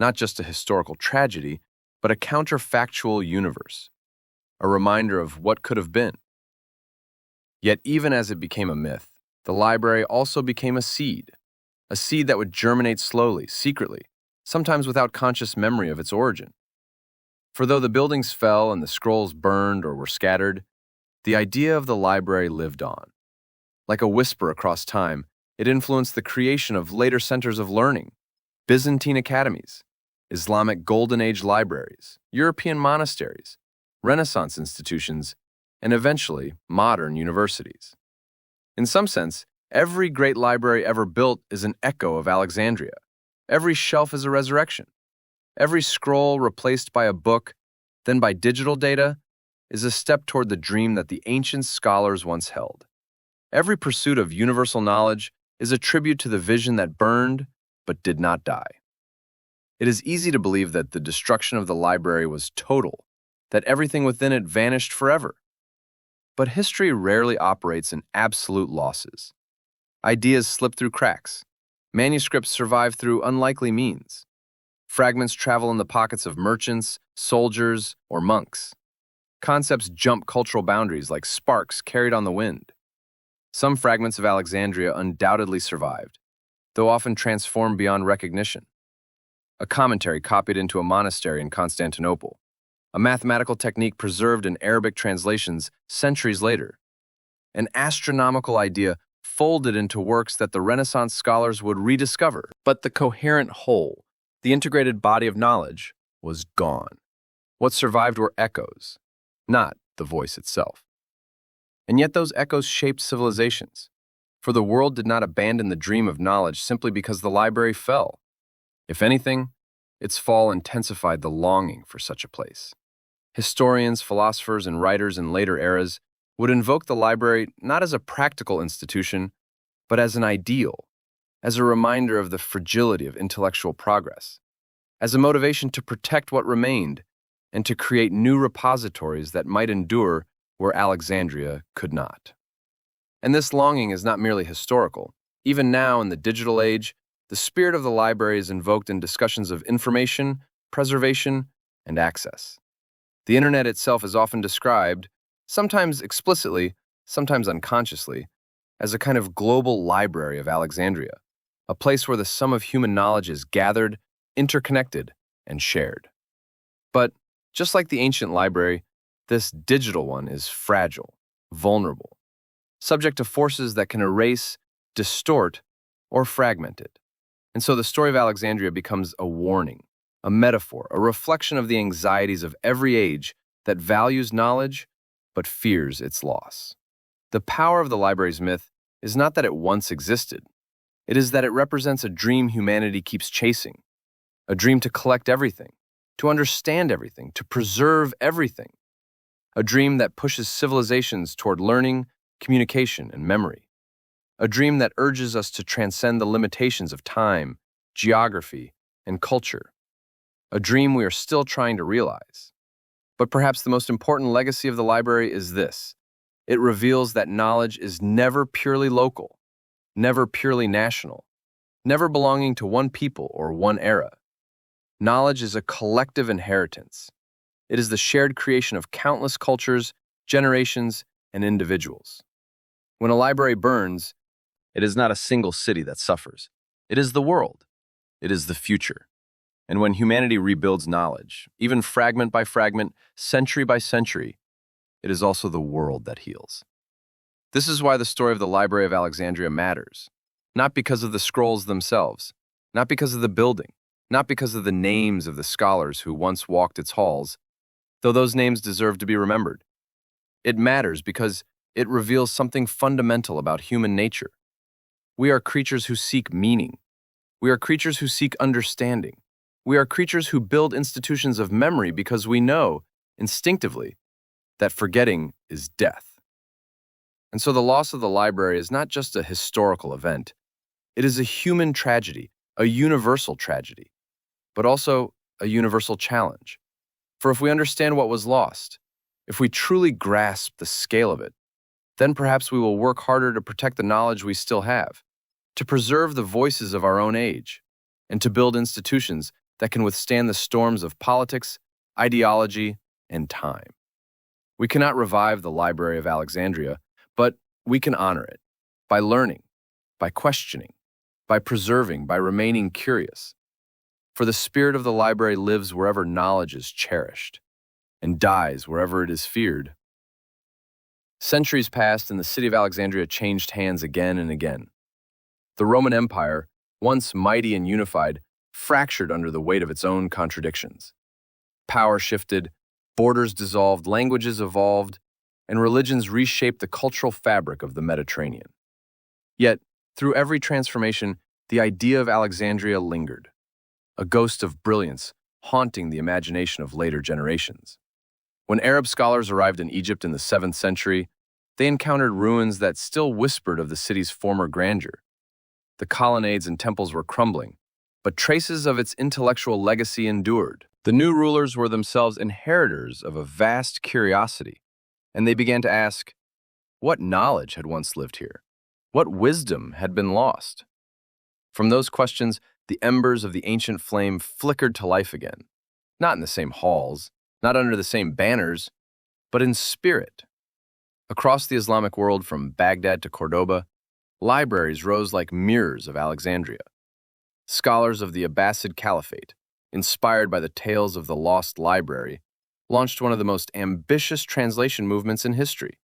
Speaker 1: not just a historical tragedy, but a counterfactual universe, a reminder of what could have been. Yet even as it became a myth, the library also became a seed that would germinate slowly, secretly, sometimes without conscious memory of its origin. For though the buildings fell and the scrolls burned or were scattered, the idea of the library lived on. Like a whisper across time, it influenced the creation of later centers of learning, Byzantine academies, Islamic Golden Age libraries, European monasteries, Renaissance institutions, and eventually modern universities. In some sense, every great library ever built is an echo of Alexandria. Every shelf is a resurrection. Every scroll replaced by a book, then by digital data, is a step toward the dream that the ancient scholars once held. Every pursuit of universal knowledge is a tribute to the vision that burned but did not die. It is easy to believe that the destruction of the library was total, that everything within it vanished forever. But history rarely operates in absolute losses. Ideas slip through cracks. Manuscripts survive through unlikely means. Fragments travel in the pockets of merchants, soldiers, or monks. Concepts jump cultural boundaries like sparks carried on the wind. Some fragments of Alexandria undoubtedly survived, though often transformed beyond recognition. A commentary copied into a monastery in Constantinople, a mathematical technique preserved in Arabic translations centuries later, an astronomical idea folded into works that the Renaissance scholars would rediscover. But the coherent whole, the integrated body of knowledge, was gone. What survived were echoes, not the voice itself. And yet those echoes shaped civilizations, for the world did not abandon the dream of knowledge simply because the library fell. If anything, its fall intensified the longing for such a place. Historians, philosophers, and writers in later eras would invoke the library not as a practical institution, but as an ideal, as a reminder of the fragility of intellectual progress, as a motivation to protect what remained and to create new repositories that might endure where Alexandria could not. And this longing is not merely historical. Even now, in the digital age, the spirit of the library is invoked in discussions of information, preservation, and access. The internet itself is often described, sometimes explicitly, sometimes unconsciously, as a kind of global library of Alexandria, a place where the sum of human knowledge is gathered, interconnected, and shared. But just like the ancient library, this digital one is fragile, vulnerable, subject to forces that can erase, distort, or fragment it. And so the story of Alexandria becomes a warning, a metaphor, a reflection of the anxieties of every age that values knowledge but fears its loss. The power of the library's myth is not that it once existed. It is that it represents a dream humanity keeps chasing, a dream to collect everything, to understand everything, to preserve everything, a dream that pushes civilizations toward learning, communication, and memory, a dream that urges us to transcend the limitations of time, geography, and culture, a dream we are still trying to realize. But perhaps the most important legacy of the library is this: it reveals that knowledge is never purely local, never purely national, never belonging to one people or one era. Knowledge is a collective inheritance. It is the shared creation of countless cultures, generations, and individuals. When a library burns, it is not a single city that suffers. It is the world. It is the future. And when humanity rebuilds knowledge, even fragment by fragment, century by century, it is also the world that heals. This is why the story of the Library of Alexandria matters. Not because of the scrolls themselves, not because of the building, not because of the names of the scholars who once walked its halls, though those names deserve to be remembered. It matters because it reveals something fundamental about human nature. We are creatures who seek meaning. We are creatures who seek understanding. We are creatures who build institutions of memory because we know, instinctively, that forgetting is death. And so the loss of the library is not just a historical event. It is a human tragedy, a universal tragedy, but also a universal challenge. For if we understand what was lost, if we truly grasp the scale of it, then perhaps we will work harder to protect the knowledge we still have, to preserve the voices of our own age, and to build institutions that can withstand the storms of politics, ideology, and time. We cannot revive the Library of Alexandria, but we can honor it by learning, by questioning, by preserving, by remaining curious. For the spirit of the library lives wherever knowledge is cherished and dies wherever it is feared. Centuries passed and the city of Alexandria changed hands again and again. The Roman Empire, once mighty and unified, fractured under the weight of its own contradictions. Power shifted, borders dissolved, languages evolved, and religions reshaped the cultural fabric of the Mediterranean. Yet, through every transformation, the idea of Alexandria lingered, a ghost of brilliance haunting the imagination of later generations. When Arab scholars arrived in Egypt in the 7th century, they encountered ruins that still whispered of the city's former grandeur. The colonnades and temples were crumbling, but traces of its intellectual legacy endured. The new rulers were themselves inheritors of a vast curiosity, and they began to ask, what knowledge had once lived here? What wisdom had been lost? From those questions, the embers of the ancient flame flickered to life again, not in the same halls, not under the same banners, but in spirit. Across the Islamic world, from Baghdad to Cordoba, libraries rose like mirrors of Alexandria. Scholars of the Abbasid Caliphate, inspired by the tales of the lost library, launched one of the most ambitious translation movements in history.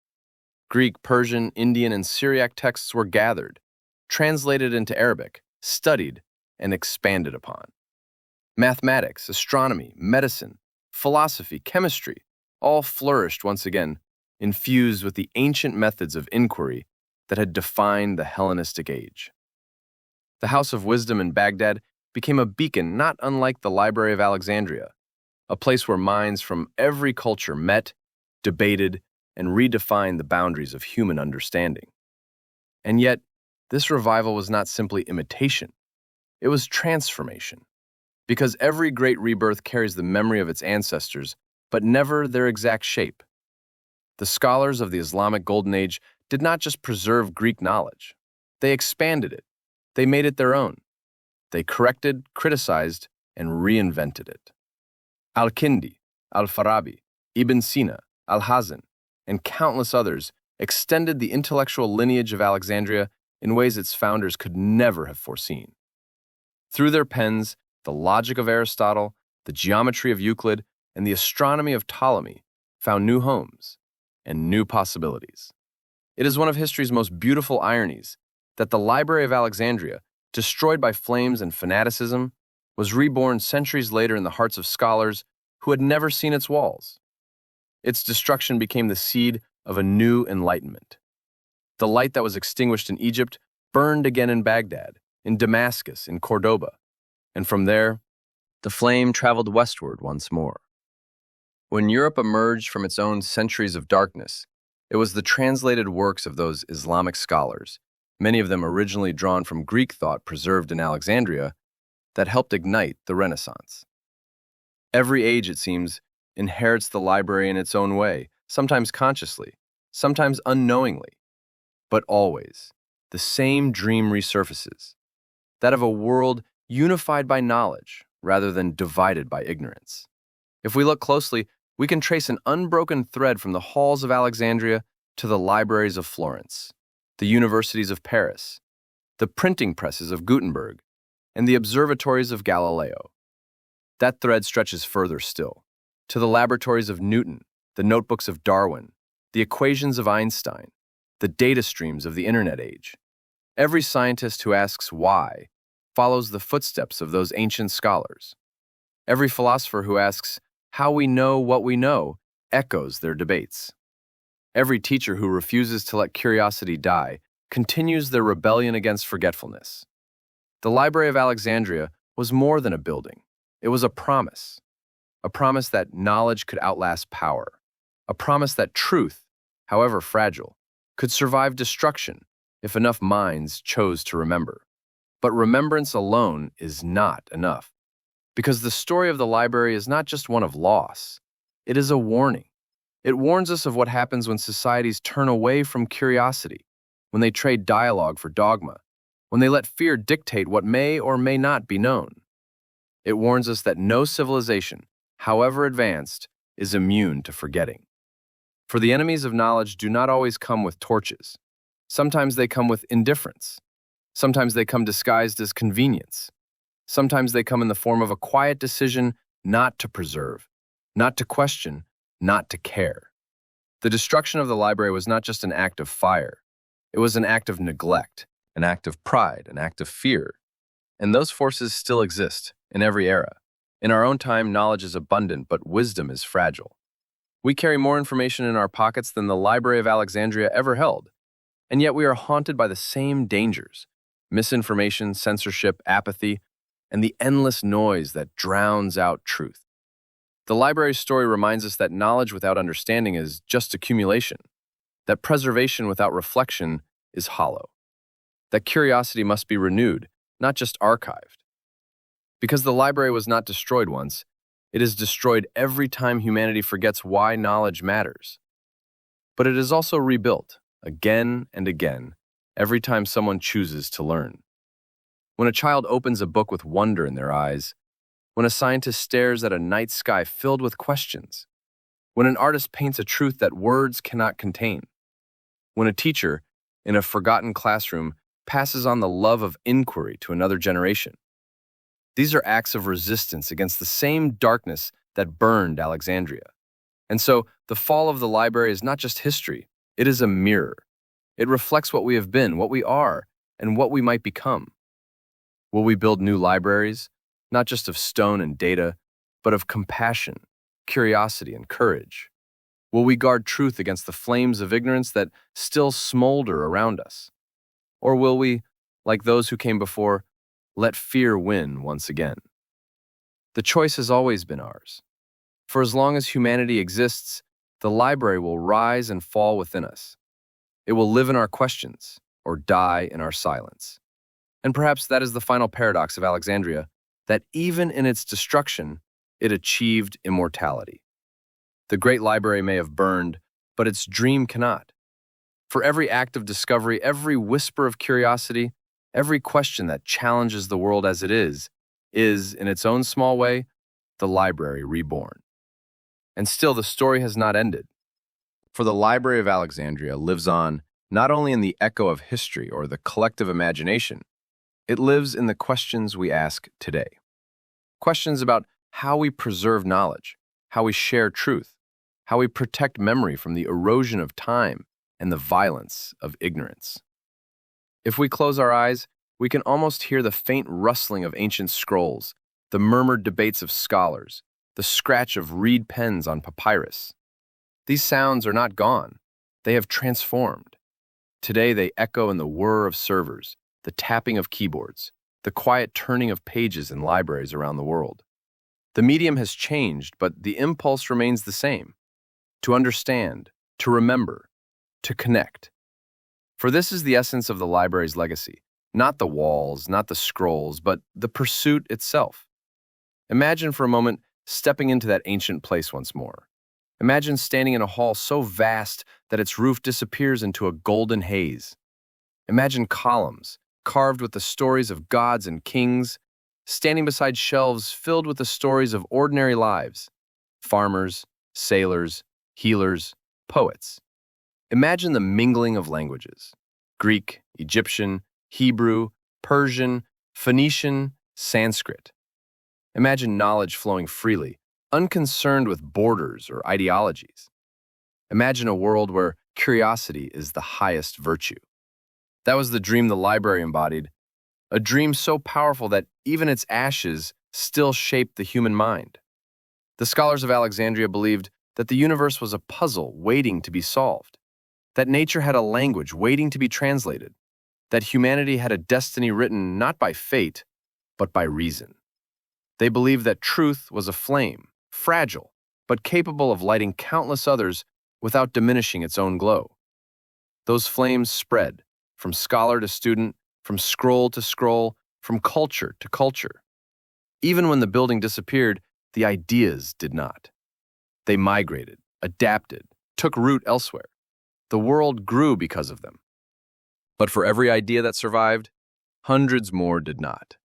Speaker 1: Greek, Persian, Indian, and Syriac texts were gathered, translated into Arabic, studied, and expanded upon. Mathematics, astronomy, medicine, philosophy, chemistry, all flourished once again, infused with the ancient methods of inquiry that had defined the Hellenistic age. The House of Wisdom in Baghdad became a beacon not unlike the Library of Alexandria, a place where minds from every culture met, debated, and redefined the boundaries of human understanding. And yet, this revival was not simply imitation. It was transformation. Because every great rebirth carries the memory of its ancestors, but never their exact shape. The scholars of the Islamic Golden Age did not just preserve Greek knowledge. They expanded it. They made it their own. They corrected, criticized, and reinvented it. Al-Kindi, Al-Farabi, Ibn Sina, Al-Hazan, and countless others extended the intellectual lineage of Alexandria in ways its founders could never have foreseen. Through their pens, the logic of Aristotle, the geometry of Euclid, and the astronomy of Ptolemy found new homes and new possibilities. It is one of history's most beautiful ironies that the Library of Alexandria, destroyed by flames and fanaticism, was reborn centuries later in the hearts of scholars who had never seen its walls. Its destruction became the seed of a new enlightenment. The light that was extinguished in Egypt burned again in Baghdad, in Damascus, in Cordoba, and from there, the flame traveled westward once more. When Europe emerged from its own centuries of darkness, it was the translated works of those Islamic scholars, many of them originally drawn from Greek thought preserved in Alexandria, that helped ignite the Renaissance. Every age, it seems, inherits the library in its own way, sometimes consciously, sometimes unknowingly, but always the same dream resurfaces, that of a world unified by knowledge, rather than divided by ignorance. If we look closely, we can trace an unbroken thread from the halls of Alexandria to the libraries of Florence, the universities of Paris, the printing presses of Gutenberg, and the observatories of Galileo. That thread stretches further still, to the laboratories of Newton, the notebooks of Darwin, the equations of Einstein, the data streams of the internet age. Every scientist who asks why follows the footsteps of those ancient scholars. Every philosopher who asks how we know what we know echoes their debates. Every teacher who refuses to let curiosity die continues their rebellion against forgetfulness. The Library of Alexandria was more than a building. It was a promise that knowledge could outlast power, a promise that truth, however fragile, could survive destruction if enough minds chose to remember. But remembrance alone is not enough, because the story of the library is not just one of loss. It is a warning. It warns us of what happens when societies turn away from curiosity, when they trade dialogue for dogma, when they let fear dictate what may or may not be known. It warns us that no civilization, however advanced, is immune to forgetting. For the enemies of knowledge do not always come with torches. Sometimes they come with indifference. Sometimes they come disguised as convenience. Sometimes they come in the form of a quiet decision not to preserve, not to question, not to care. The destruction of the library was not just an act of fire. It was an act of neglect, an act of pride, an act of fear. And those forces still exist in every era. In our own time, knowledge is abundant, but wisdom is fragile. We carry more information in our pockets than the Library of Alexandria ever held, and yet we are haunted by the same dangers: misinformation, censorship, apathy, and the endless noise that drowns out truth. The library's story reminds us that knowledge without understanding is just accumulation, that preservation without reflection is hollow, that curiosity must be renewed, not just archived. Because the library was not destroyed once, it is destroyed every time humanity forgets why knowledge matters. But it is also rebuilt, again and again, every time someone chooses to learn. When a child opens a book with wonder in their eyes, when a scientist stares at a night sky filled with questions, when an artist paints a truth that words cannot contain, when a teacher, in a forgotten classroom, passes on the love of inquiry to another generation. These are acts of resistance against the same darkness that burned Alexandria. And so, the fall of the library is not just history, it is a mirror. It reflects what we have been, what we are, and what we might become. Will we build new libraries, not just of stone and data, but of compassion, curiosity, and courage? Will we guard truth against the flames of ignorance that still smolder around us? Or will we, like those who came before, let fear win once again? The choice has always been ours. For as long as humanity exists, the library will rise and fall within us. It will live in our questions or die in our silence. And perhaps that is the final paradox of Alexandria, that even in its destruction, it achieved immortality. The great library may have burned, but its dream cannot. For every act of discovery, every whisper of curiosity, every question that challenges the world as it is, in its own small way, the library reborn. And still, the story has not ended. For the Library of Alexandria lives on not only in the echo of history or the collective imagination, it lives in the questions we ask today. Questions about how we preserve knowledge, how we share truth, how we protect memory from the erosion of time and the violence of ignorance. If we close our eyes, we can almost hear the faint rustling of ancient scrolls, the murmured debates of scholars, the scratch of reed pens on papyrus. These sounds are not gone. They have transformed. Today they echo in the whir of servers, the tapping of keyboards, the quiet turning of pages in libraries around the world. The medium has changed, but the impulse remains the same: to understand, to remember, to connect. For this is the essence of the library's legacy, not the walls, not the scrolls, but the pursuit itself. Imagine for a moment stepping into that ancient place once more. Imagine standing in a hall so vast that its roof disappears into a golden haze. Imagine columns, carved with the stories of gods and kings, standing beside shelves filled with the stories of ordinary lives: farmers, sailors, healers, poets. Imagine the mingling of languages: Greek, Egyptian, Hebrew, Persian, Phoenician, Sanskrit. Imagine knowledge flowing freely, unconcerned with borders or ideologies. Imagine a world where curiosity is the highest virtue. That was the dream the library embodied, a dream so powerful that even its ashes still shaped the human mind. The scholars of Alexandria believed that the universe was a puzzle waiting to be solved, that nature had a language waiting to be translated, that humanity had a destiny written not by fate, but by reason. They believed that truth was a flame, fragile, but capable of lighting countless others without diminishing its own glow. Those flames spread, from scholar to student, from scroll to scroll, from culture to culture. Even when the building disappeared, the ideas did not. They migrated, adapted, took root elsewhere. The world grew because of them. But for every idea that survived, hundreds more did not.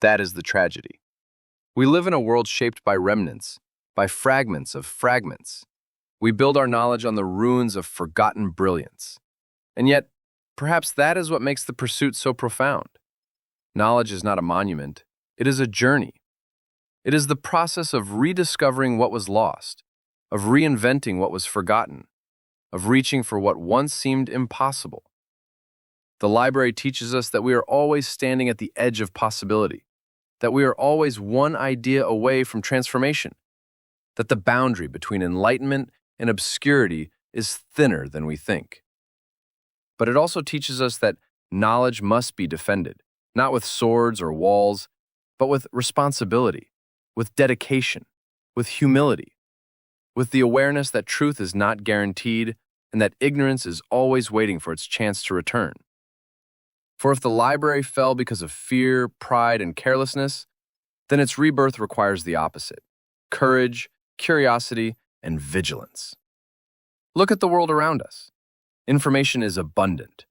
Speaker 1: That is the tragedy. We live in a world shaped by remnants, by fragments of fragments. We build our knowledge on the ruins of forgotten brilliance. And yet, perhaps that is what makes the pursuit so profound. Knowledge is not a monument, it is a journey. It is the process of rediscovering what was lost, of reinventing what was forgotten, of reaching for what once seemed impossible. The library teaches us that we are always standing at the edge of possibility, that we are always one idea away from transformation, that the boundary between enlightenment and obscurity is thinner than we think. But it also teaches us that knowledge must be defended, not with swords or walls, but with responsibility, with dedication, with humility, with the awareness that truth is not guaranteed and that ignorance is always waiting for its chance to return. For if the library fell because of fear, pride, and carelessness, then its rebirth requires the opposite: courage, curiosity, and vigilance. Look at the world around us. Information is abundant,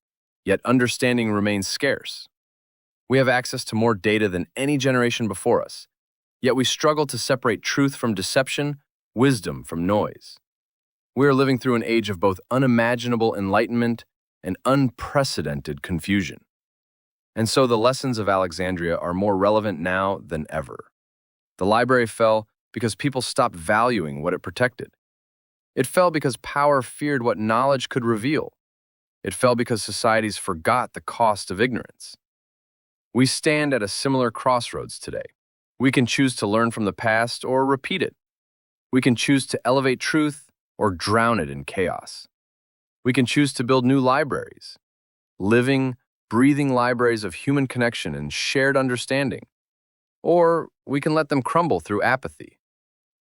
Speaker 1: yet understanding remains scarce. We have access to more data than any generation before us, yet we struggle to separate truth from deception, wisdom from noise. We are living through an age of both unimaginable enlightenment and unprecedented confusion. And so the lessons of Alexandria are more relevant now than ever. The library fell because people stopped valuing what it protected. It fell because power feared what knowledge could reveal. It fell because societies forgot the cost of ignorance. We stand at a similar crossroads today. We can choose to learn from the past or repeat it. We can choose to elevate truth or drown it in chaos. We can choose to build new libraries, living, breathing libraries of human connection and shared understanding. Or we can let them crumble through apathy.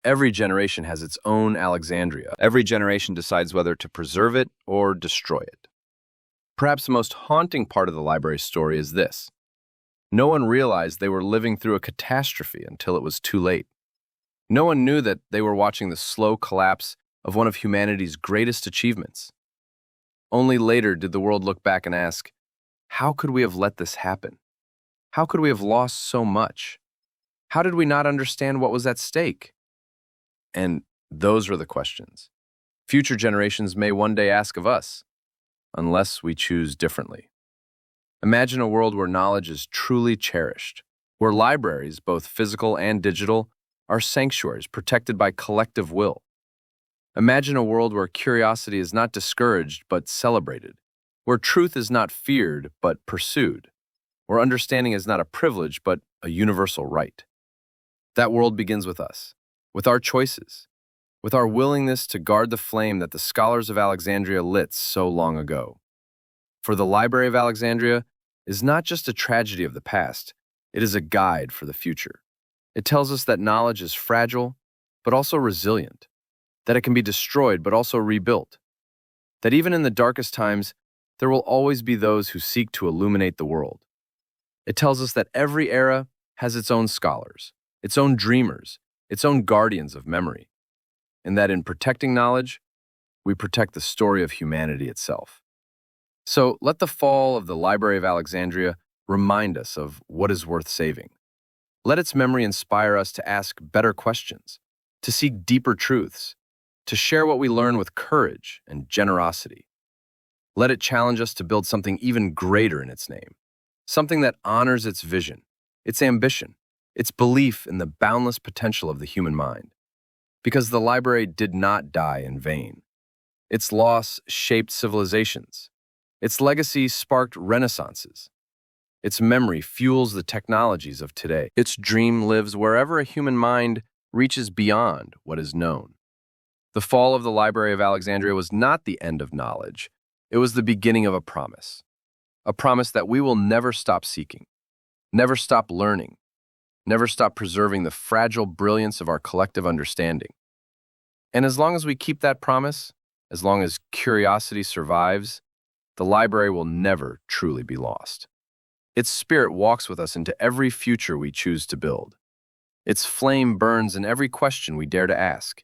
Speaker 1: Every generation has its own Alexandria. Every generation decides whether to preserve it or destroy it. Perhaps the most haunting part of the library's story is this: no one realized they were living through a catastrophe until it was too late. No one knew that they were watching the slow collapse of one of humanity's greatest achievements. Only later did the world look back and ask, how could we have let this happen? How could we have lost so much? How did we not understand what was at stake? And those are the questions future generations may one day ask of us, unless we choose differently. Imagine a world where knowledge is truly cherished, where libraries, both physical and digital, are sanctuaries protected by collective will. Imagine a world where curiosity is not discouraged but celebrated, where truth is not feared but pursued, where understanding is not a privilege but a universal right. That world begins with us, with our choices, with our willingness to guard the flame that the scholars of Alexandria lit so long ago. For the Library of Alexandria is not just a tragedy of the past, it is a guide for the future. It tells us that knowledge is fragile, but also resilient, that it can be destroyed but also rebuilt, that even in the darkest times, there will always be those who seek to illuminate the world. It tells us that every era has its own scholars, its own dreamers, its own guardians of memory, and that in protecting knowledge, we protect the story of humanity itself. So let the fall of the Library of Alexandria remind us of what is worth saving, Let its memory inspire us to ask better questions, to seek deeper truths, to share what we learn with courage and generosity. Let it challenge us to build something even greater in its name, something that honors its vision, its ambition, its belief in the boundless potential of the human mind. Because the library did not die in vain. Its loss shaped civilizations. Its legacy sparked renaissances. Its memory fuels the technologies of today. Its dream lives wherever a human mind reaches beyond what is known. The fall of the Library of Alexandria was not the end of knowledge. It was the beginning of a promise that we will never stop seeking, never stop learning, never stop preserving the fragile brilliance of our collective understanding. And as long as we keep that promise, as long as curiosity survives, the library will never truly be lost. Its spirit walks with us into every future we choose to build. Its flame burns in every question we dare to ask.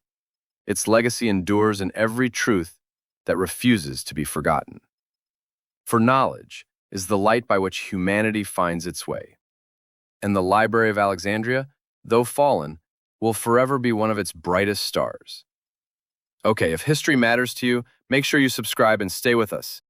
Speaker 1: Its legacy endures in every truth that refuses to be forgotten. For knowledge is the light by which humanity finds its way. And the Library of Alexandria, though fallen, will forever be one of its brightest stars. Okay, if history matters to you, make sure you subscribe and stay with us.